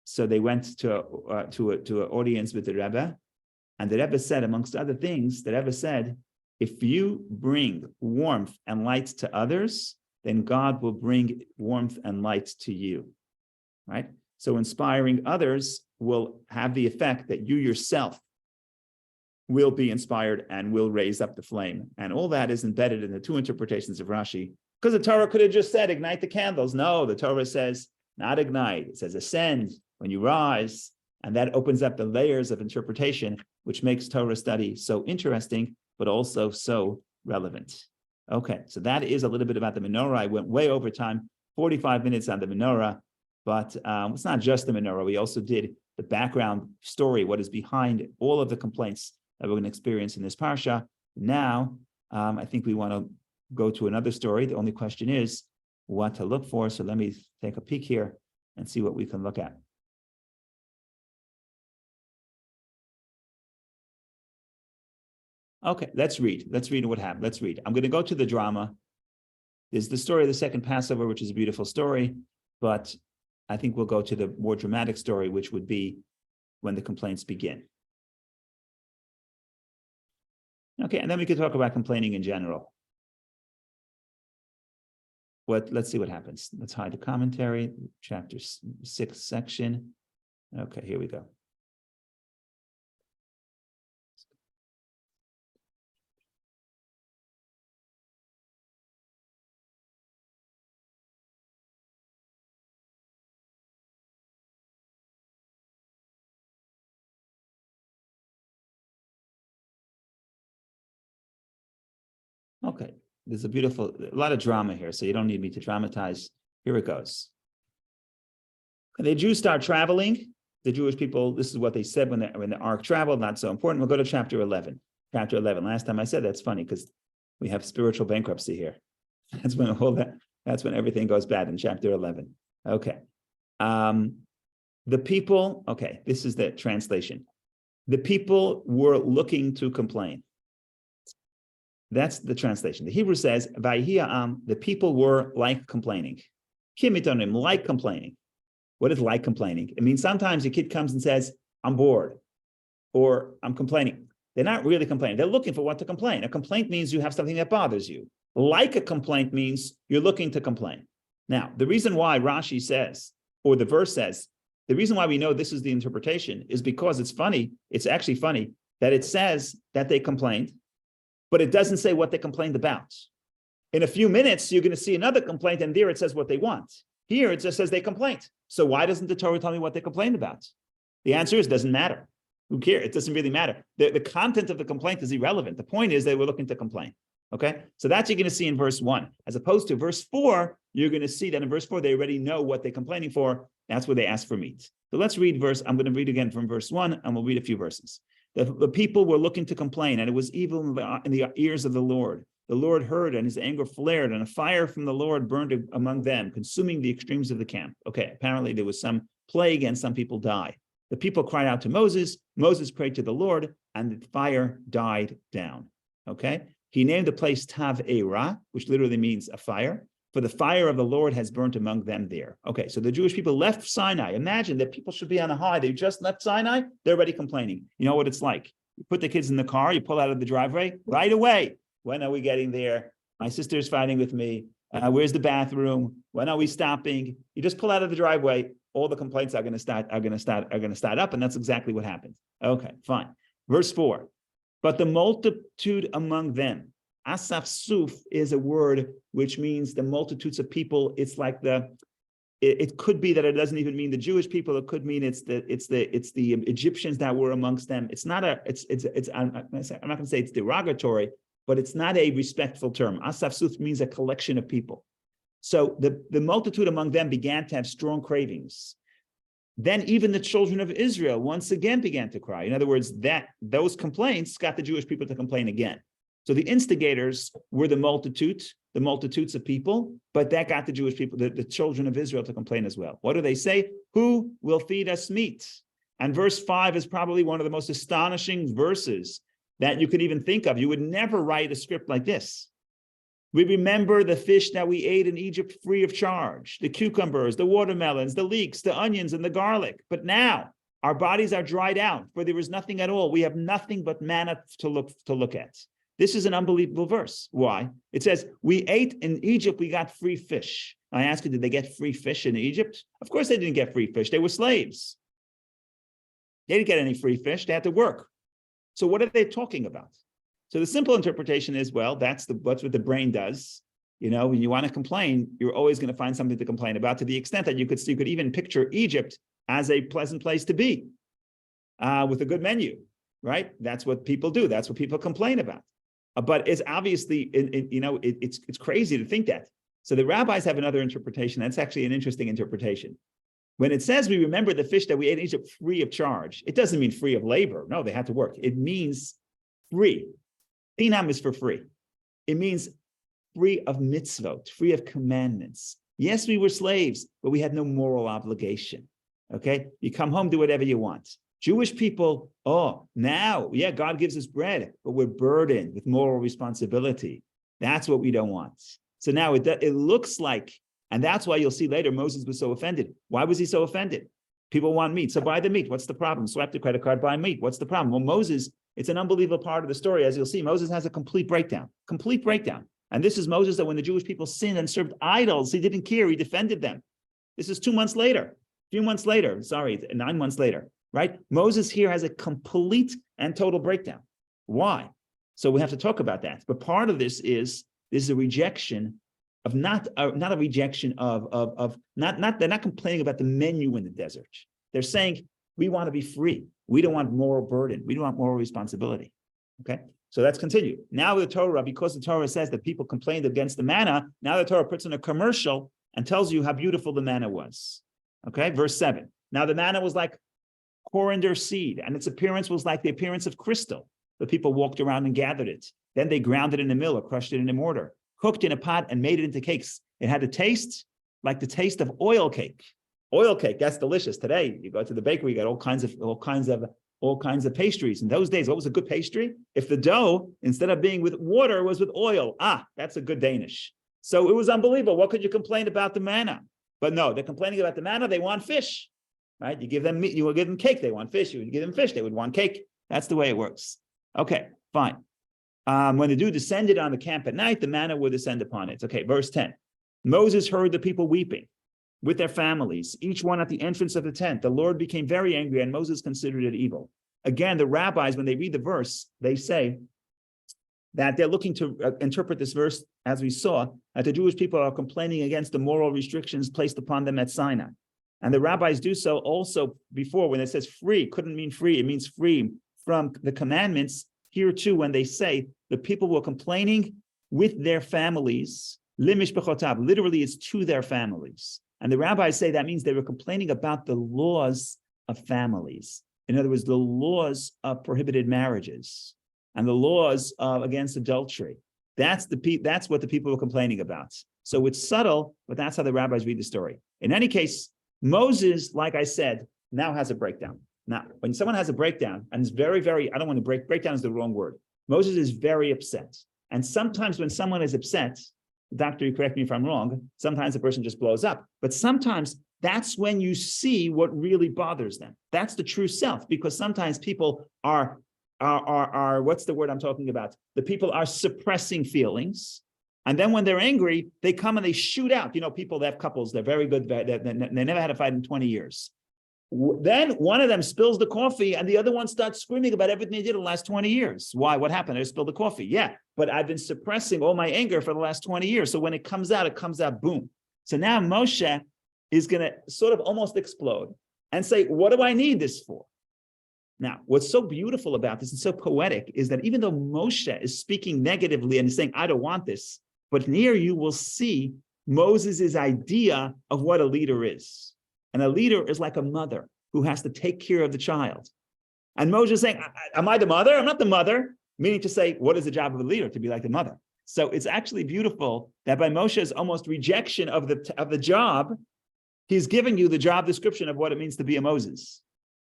So they went to an audience with the Rebbe, and the Rebbe said, amongst other things, the Rebbe said, if you bring warmth and light to others, then God will bring warmth and light to you, right? So inspiring others will have the effect that you yourself will be inspired and will raise up the flame. And all that is embedded in the two interpretations of Rashi, because the Torah could have just said, ignite the candles. No, the Torah says, not ignite. It says, ascend when you rise. And that opens up the layers of interpretation, which makes Torah study so interesting, but also so relevant. Okay, so that is a little bit about the menorah. I went way over time, 45 minutes on the menorah, but it's not just the menorah. We also did the background story, what is behind all of the complaints that we're going to experience in this parsha. Now, I think we want to go to another story. The only question is what to look for. So let me take a peek here and see what we can look at. Okay, let's read. Let's read what happened. Let's read. I'm going to go to the drama. There's the story of the second Passover, which is a beautiful story, but I think we'll go to the more dramatic story, which would be when the complaints begin. Okay, and then we could talk about complaining in general. Let's see what happens. Let's hide the commentary, chapter 6 section. Okay, here we go. Okay, there's a lot of drama here, so you don't need me to dramatize. Here it goes. The Jews start traveling. The Jewish people, this is what they said when the ark traveled, not so important. We'll go to chapter 11. Chapter 11. Last time I said that's funny because we have spiritual bankruptcy here. That's when everything goes bad in chapter 11. Okay. The people, okay, this is the translation. The people were looking to complain. That's the translation. The Hebrew says, the people were like complaining. Kimitonim, like complaining. What is like complaining? It means sometimes a kid comes and says, I'm bored, or I'm complaining. They're not really complaining. They're looking for what to complain. A complaint means you have something that bothers you. Like a complaint means you're looking to complain. Now, the reason why Rashi says, or the verse says, the reason why we know this is the interpretation is because it's funny. It's actually funny that it says that they complained, but it doesn't say what they complained about. In a few minutes, you're going to see another complaint, and there it says what they want. Here, it just says they complained. So why doesn't the Torah tell me what they complained about? The answer is, it doesn't matter. Who cares? It doesn't really matter. The content of the complaint is irrelevant. The point is they were looking to complain. Okay? So that's you're going to see in verse 1. As opposed to verse 4, you're going to see that in verse 4, they already know what they're complaining for. That's where they ask for meat. So let's read I'm going to read again from verse 1, and we'll read a few verses. The people were looking to complain, and it was evil in the ears of the Lord. The Lord heard, and his anger flared, and a fire from the Lord burned among them, consuming the extremes of the camp. Okay, apparently there was some plague, and some people died. The people cried out to Moses. Moses prayed to the Lord, and the fire died down. Okay, he named the place Tav-Erah, which literally means a fire, for the fire of the Lord has burnt among them there. Okay, so the Jewish people left Sinai. Imagine that people should be on a high. They just left Sinai. They're already complaining. You know what it's like. You put the kids in the car. You pull out of the driveway right away. When are we getting there? My sister's fighting with me. Where's the bathroom? When are we stopping? You just pull out of the driveway. All the complaints are going to start up, and that's exactly what happened. Okay, fine. Verse 4. But the multitude among them. Asaf Suf is a word which means the multitudes of people. It's like it could be that it doesn't even mean the Jewish people. It could mean it's the Egyptians that were amongst them. It's not I'm not going to say it's derogatory, but it's not a respectful term. Asaf Suf means a collection of people. So the multitude among them began to have strong cravings. Then even the children of Israel once again began to cry. In other words, those complaints got the Jewish people to complain again. So the instigators were the multitude. the multitudes of people, but that got the Jewish people, the children of Israel, to complain as well. What do they say? Who will feed us meat? And verse 5 is probably one of the most astonishing verses that you could even think of. You would never write a script like this. We remember the fish that we ate in Egypt free of charge, the cucumbers, the watermelons, the leeks, the onions, and the garlic. But now our bodies are dried out, for there is nothing at all. We have nothing but manna to look at. This is an unbelievable verse. Why? It says, we ate in Egypt, we got free fish. I ask you, did they get free fish in Egypt? Of course they didn't get free fish. They were slaves. They didn't get any free fish. They had to work. So what are they talking about? So the simple interpretation is, well, that's what the brain does. You know, when you want to complain, you're always going to find something to complain about, to the extent that you could even picture Egypt as a pleasant place to be, with a good menu, right? That's what people do. That's what people complain about. But it's obviously, it's crazy to think that. So the rabbis have another interpretation. That's actually an interesting interpretation. When it says we remember the fish that we ate in Egypt free of charge, it doesn't mean free of labor. No, they had to work. It means free. Chinam is for free. It means free of mitzvot, free of commandments. Yes, we were slaves, but we had no moral obligation. Okay? You come home, do whatever you want. Jewish people, now, God gives us bread, but we're burdened with moral responsibility. That's what we don't want. So now it looks like, and that's why you'll see later Moses was so offended. Why was he so offended? People want meat, so buy the meat. What's the problem? Swipe the credit card, buy meat. What's the problem? Well, Moses, it's an unbelievable part of the story. As you'll see, Moses has a complete breakdown. And this is Moses that when the Jewish people sinned and served idols, he didn't care. He defended them. This is 9 months later, right? Moses here has a complete and total breakdown. Why? So we have to talk about that. But part of this is a rejection of not a rejection of they're not complaining about the menu in the desert. They're saying we want to be free. We don't want moral burden. We don't want moral responsibility. Okay. So let's continue. Now the Torah, because the Torah says that people complained against the manna, now the Torah puts in a commercial and tells you how beautiful the manna was. Okay, verse 7. Now the manna was like coriander seed, and its appearance was like the appearance of crystal. The people walked around and gathered it. Then they ground it in a mill or crushed it in a mortar, cooked in a pot and made it into cakes. It had a taste like the taste of oil cake. Oil cake, that's delicious. Today, you go to the bakery, you got all kinds of pastries. In those days, what was a good pastry? If the dough, instead of being with water, was with oil. That's a good Danish. So it was unbelievable. What could you complain about the manna? But no, they're complaining about the manna. They want fish, right? You give them meat, you will give them cake. They want fish. You would give them fish. They would want cake. That's the way it works. Okay, fine. When the dew descended on the camp at night, the manna would descend upon it. Okay, verse 10. Moses heard the people weeping with their families, each one at the entrance of the tent. The Lord became very angry, and Moses considered it evil. Again, the rabbis, when they read the verse, they say that they're looking to interpret this verse, as we saw, that the Jewish people are complaining against the moral restrictions placed upon them at Sinai. And the rabbis do so also before, when it says free, couldn't mean free, it means free from the commandments. Here too, when they say the people were complaining with their families, limish bechotav, literally it's to their families. And the rabbis say that means they were complaining about the laws of families. In other words, the laws of prohibited marriages and the laws against adultery. That's what the people were complaining about. So it's subtle, but that's how the rabbis read the story. In any case, Moses, like I said, now has a breakdown. Now, when someone has a breakdown, and it's very, very, I don't want to breakdown is the wrong word. Moses is very upset. And sometimes when someone is upset, doctor, you correct me if I'm wrong, sometimes the person just blows up. But sometimes that's when you see what really bothers them. That's the true self, because sometimes people are what's the word I'm talking about? The people are suppressing feelings. And then when they're angry, they come and they shoot out. You know, people that have couples, they're very good. They never had a fight in 20 years. Then one of them spills the coffee and the other one starts screaming about everything they did in the last 20 years. Why? What happened? I spilled the coffee. Yeah, but I've been suppressing all my anger for the last 20 years. So when it comes out boom. So now Moshe is going to sort of almost explode and say, what do I need this for? Now, what's so beautiful about this and so poetic is that even though Moshe is speaking negatively and saying, I don't want this, but here you will see Moses' idea of what a leader is. And a leader is like a mother who has to take care of the child. And Moses is saying, am I the mother? I'm not the mother. Meaning to say, what is the job of a leader? To be like the mother. So it's actually beautiful that by Moshe's almost rejection of the job, he's giving you the job description of what it means to be a Moses.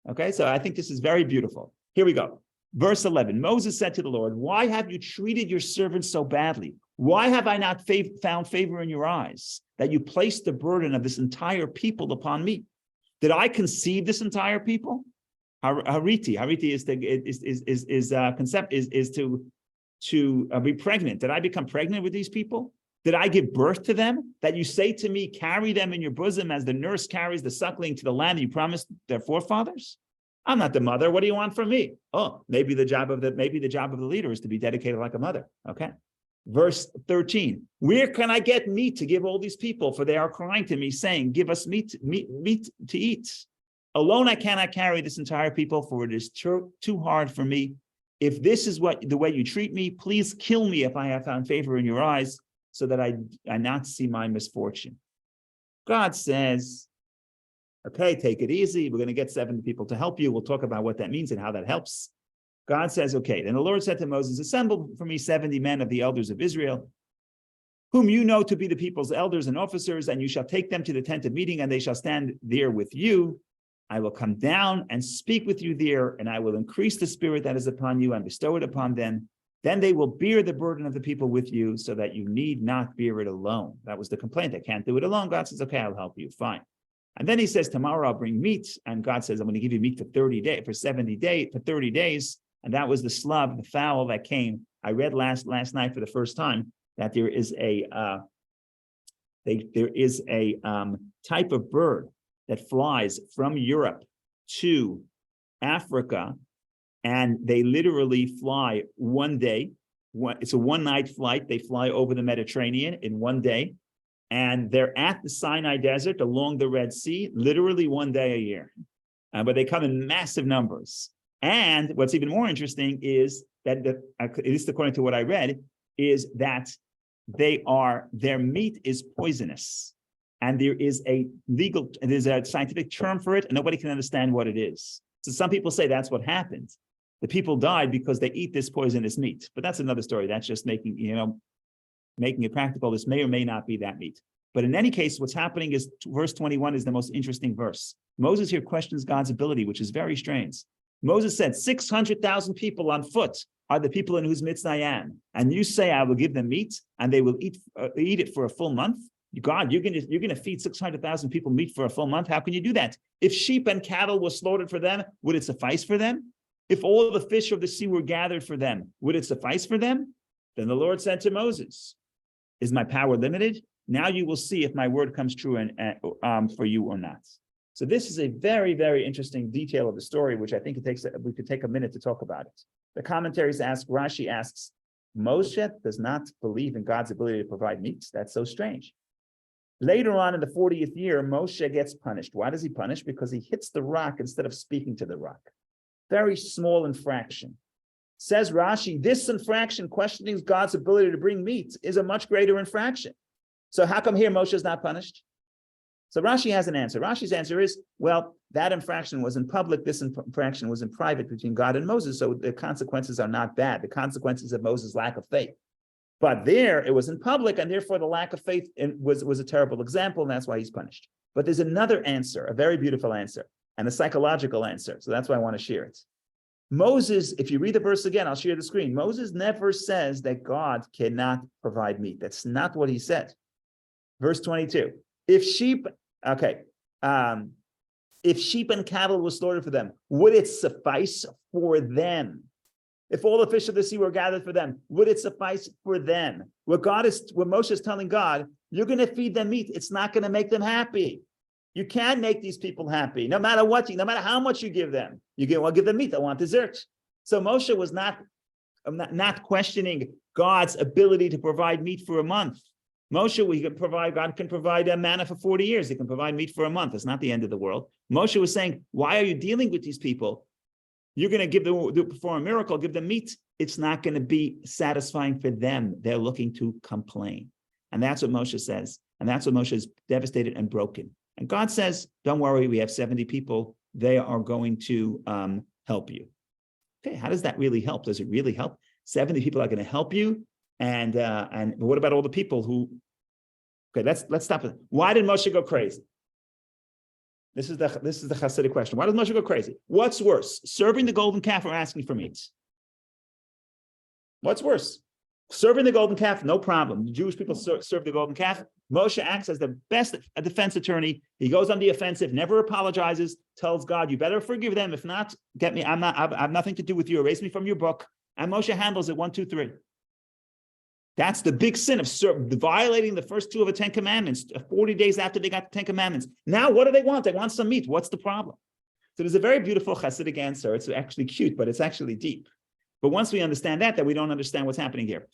Okay, so I think this is very beautiful. Here we go. Verse 11, Moses said to the Lord, why have you treated your servant so badly? Why have I not found favor in your eyes that you placed the burden of this entire people upon me? Did I conceive this entire people? Hariti is to be pregnant. Did I become pregnant with these people? Did I give birth to them? That you say to me, carry them in your bosom as the nurse carries the suckling to the land that you promised their forefathers? I'm not the mother. What do you want from me? Oh, maybe the job of the leader is to be dedicated like a mother. Okay. Verse 13. Where can I get meat to give all these people? For they are crying to me, saying, give us meat to eat. Alone I cannot carry this entire people, for it is too hard for me. If this is the way you treat me, please kill me if I have found favor in your eyes, so that I not see my misfortune. God says, okay, take it easy. We're going to get 70 people to help you. We'll talk about what that means and how that helps. God says, okay. Then the Lord said to Moses, assemble for me 70 men of the elders of Israel, whom you know to be the people's elders and officers, and you shall take them to the tent of meeting, and they shall stand there with you. I will come down and speak with you there, and I will increase the spirit that is upon you and bestow it upon them. Then they will bear the burden of the people with you, so that you need not bear it alone. That was the complaint. I can't do it alone. God says, okay, I'll help you. Fine. And then he says, tomorrow I'll bring meat. And God says, I'm going to give you meat for 30 days. And that was the slub, the fowl that came. I read last night for the first time that there is a type of bird that flies from Europe to Africa, and they literally fly one day. It's a one-night flight. They fly over the Mediterranean in one day, and they're at the Sinai Desert along the Red Sea, literally one day a year. But they come in massive numbers. And what's even more interesting is that, at least according to what I read, is that their meat is poisonous. And there's a scientific term for it, and nobody can understand what it is. So some people say that's what happened. The people died because they eat this poisonous meat. But that's another story. That's just making it practical. This may or may not be that meat. But in any case, what's happening is verse 21 is the most interesting verse. Moses here questions God's ability, which is very strange. Moses said, 600,000 people on foot are the people in whose midst I am. And you say, I will give them meat, and they will eat it for a full month. God, you're going to feed 600,000 people meat for a full month. How can you do that? If sheep and cattle were slaughtered for them, would it suffice for them? If all the fish of the sea were gathered for them, would it suffice for them? Then the Lord said to Moses, is my power limited? Now you will see if my word comes true for you or not. So this is a very, very interesting detail of the story, which I think we could take a minute to talk about it. The commentaries Rashi asks, Moshe does not believe in God's ability to provide meat. That's so strange. Later on in the 40th year, Moshe gets punished. Why does he punish? Because he hits the rock instead of speaking to the rock. Very small infraction. Says Rashi, this infraction, questioning God's ability to bring meat, is a much greater infraction. So how come here Moshe is not punished? So Rashi has an answer. Rashi's answer is, well, that infraction was in public, this infraction was in private between God and Moses, so the consequences are not bad. The consequences of Moses' lack of faith. But there, it was in public, and therefore the lack of faith was a terrible example, and that's why he's punished. But there's another answer, a very beautiful answer, and a psychological answer, so that's why I want to share it. Moses, if you read the verse again, I'll share the screen. Moses never says that God cannot provide meat. That's not what he said. Verse 22, if sheep and cattle were slaughtered for them, would it suffice for them? If all the fish of the sea were gathered for them, would it suffice for them? What Moshe is telling God, you're going to feed them meat. It's not going to make them happy. You can't make these people happy, no matter how much you give them. Give them meat. I want dessert. So Moshe was not questioning God's ability to provide meat for a month. God can provide a manna for 40 years. He can provide meat for a month. It's not the end of the world. Moshe was saying, why are you dealing with these people? You're going to perform a miracle, give them meat. It's not going to be satisfying for them. They're looking to complain. And that's what Moshe says. And that's what Moshe is devastated and broken. And God says, don't worry, we have 70 people. They are going to help you. Okay, how does that really help? Does it really help? 70 people are going to help you, And what about all the people who? Okay, let's stop it. Why did Moshe go crazy? This is the Hasidic question. Why does Moshe go crazy? What's worse, serving the golden calf or asking for meat? What's worse? Serving the golden calf, no problem. The Jewish people serve the golden calf. Moshe acts as the best defense attorney. He goes on the offensive, never apologizes, tells God, you better forgive them. If not, get me. I have nothing to do with you. Erase me from your book. And Moshe handles it 1, 2, 3. That's the big sin of violating the first 2 of the 10 commandments 40 days after they got the 10 commandments. Now, what do they want? They want some meat. What's the problem? So there's a very beautiful Hasidic answer. It's actually cute, but it's actually deep. But once we understand that we don't understand what's happening here.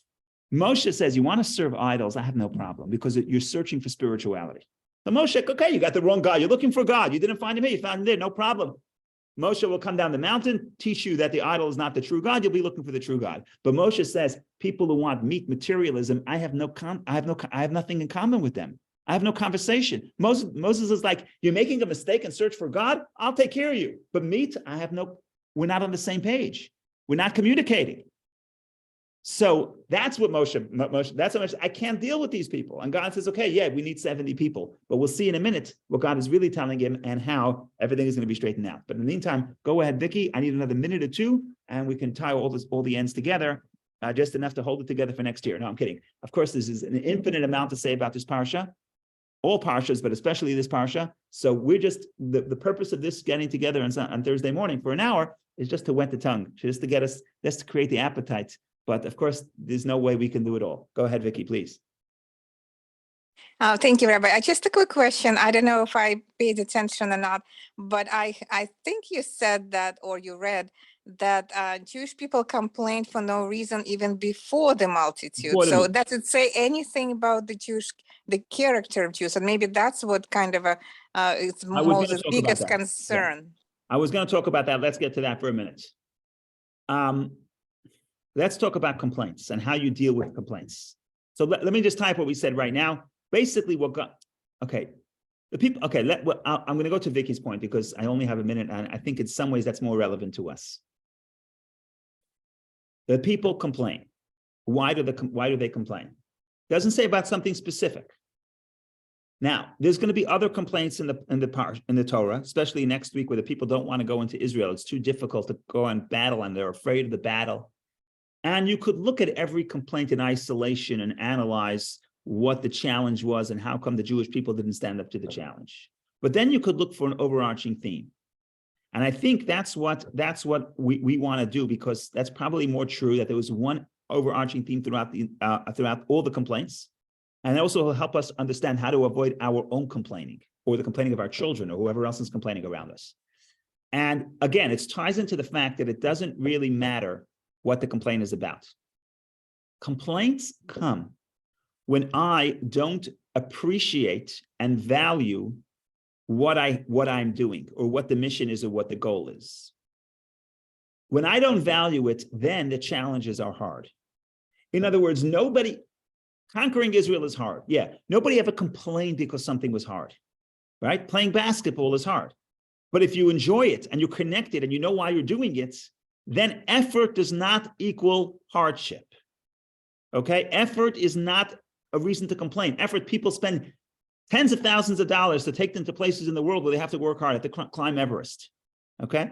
Moshe says, you want to serve idols? I have no problem because you're searching for spirituality. So Moshe, okay, you got the wrong God. You're looking for God. You didn't find him here. You found him there. No problem. Moshe will come down the mountain, teach you that the idol is not the true God. You'll be looking for the true God. But Moshe says, people who want meat materialism, I have nothing in common with them. I have no conversation. Moses is like, you're making a mistake and search for God. I'll take care of you. But meat, we're not on the same page. We're not communicating. So that's what that's how much I can't deal with these people. And God says, okay, yeah, we need 70 people, but we'll see in a minute what God is really telling him and how everything is going to be straightened out. But in the meantime, go ahead, Vicky. I need another minute or 2, and we can tie all the ends together, just enough to hold it together for next year. No, I'm kidding. Of course, this is an infinite amount to say about this parsha, all parshas, but especially this parsha. So we're just, the purpose of this getting together on Thursday morning for an hour is just to whet the tongue, just to get us, just to create the appetite. But of course, there's no way we can do it all. Go ahead, Vicky, please. Thank you, Rabbi. Just a quick question. I don't know if I paid attention or not, but I think you said that, or you read that Jewish people complained for no reason even before the multitude. So does it say anything about the character of Jews? And maybe that's what kind of it's Moses' biggest concern. Yeah. I was going to talk about that. Let's get to that for a minute. Let's talk about complaints and how you deal with complaints. So let me just type what we said right now. Basically, I'm going to go to Vicky's point because I only have a minute, and I think in some ways that's more relevant to us. The people complain. Why do they complain? It doesn't say about something specific. Now, there's going to be other complaints in the Torah, especially next week, where the people don't want to go into Israel. It's too difficult to go and battle, and they're afraid of the battle. And you could look at every complaint in isolation and analyze what the challenge was and how come the Jewish people didn't stand up to the challenge. But then you could look for an overarching theme. And I think that's what we want to do, because that's probably more true, that there was one overarching theme throughout all the complaints. And it also will help us understand how to avoid our own complaining, or the complaining of our children, or whoever else is complaining around us. And again, it ties into the fact that it doesn't really matter what the complaint is about. Complaints come when I don't appreciate and value what I'm doing, or what the mission is, or what the goal is. When I don't value it, then the challenges are hard. In other words, conquering Israel is hard. Yeah, nobody ever complained because something was hard, right? Playing basketball is hard. But if you enjoy it and you're connected and you know why you're doing it, then effort does not equal hardship. Okay? Effort is not a reason to complain. Effort, people spend tens of thousands of dollars to take them to places in the world where they have to work hard, to climb Everest. Okay?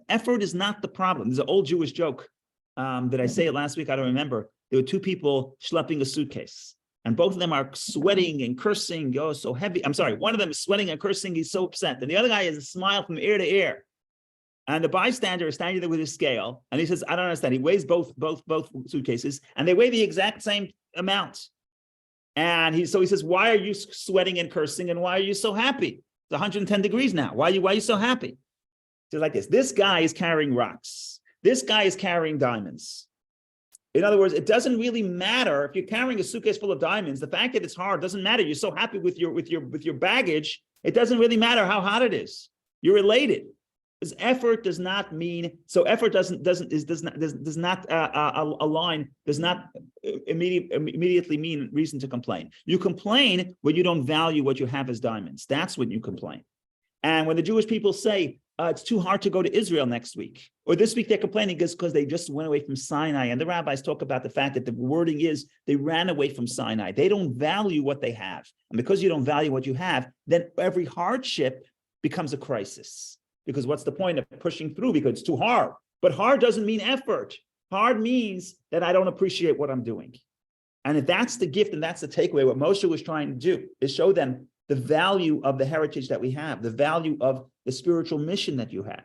Effort is not the problem. There's an old Jewish joke. Did I say it last week? I don't remember. There were 2 people schlepping a suitcase, and both of them are sweating and cursing. Oh, so heavy. I'm sorry. One of them is sweating and cursing. He's so upset. And the other guy has a smile from ear to ear. And the bystander is standing there with his scale, and he says, I don't understand. He weighs both suitcases, and they weigh the exact same amount. And he says, why are you sweating and cursing, and why are you so happy? It's 110 degrees now. Why are you so happy? Just like this guy is carrying rocks. This guy is carrying diamonds. In other words, it doesn't really matter if you're carrying a suitcase full of diamonds. The fact that it's hard doesn't matter. You're so happy with your baggage. It doesn't really matter how hot it is. You're elated. Because effort does not mean, so effort does not immediately mean reason to complain. You complain when you don't value what you have as diamonds. That's when you complain. And when the Jewish people say it's too hard to go to Israel next week, Or this week they're complaining because they just went away from Sinai. And the rabbis talk about the fact that the wording is they ran away from Sinai. They don't value what they have. And because you don't value what you have, then every hardship becomes a crisis. Because what's the point of pushing through? Because it's too hard. But hard doesn't mean effort. Hard means that I don't appreciate what I'm doing. And if that's the gift and that's the takeaway, what Moshe was trying to do is show them the value of the heritage that we have, the value of the spiritual mission that you have.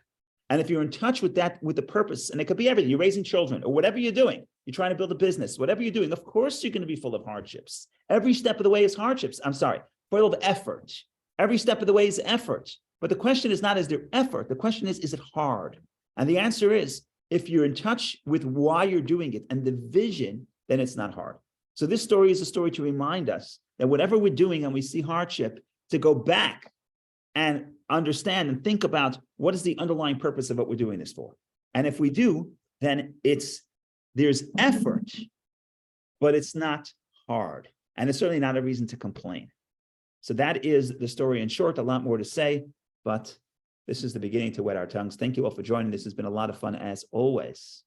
And if you're in touch with that, with the purpose, and it could be everything, you're raising children or whatever you're doing, you're trying to build a business, whatever you're doing, of course you're going to be full of hardships. Every step of the way is hardships. Full of effort. Every step of the way is effort. But the question is not, is there effort? The question is it hard? And the answer is, if you're in touch with why you're doing it and the vision, then it's not hard. So this story is a story to remind us that whatever we're doing and we see hardship, to go back and understand and think about what is the underlying purpose of what we're doing this for. And if we do, then there's effort, but it's not hard. And it's certainly not a reason to complain. So that is the story in short, a lot more to say, but this is the beginning to wet our tongues. Thank you all for joining. This has been a lot of fun as always.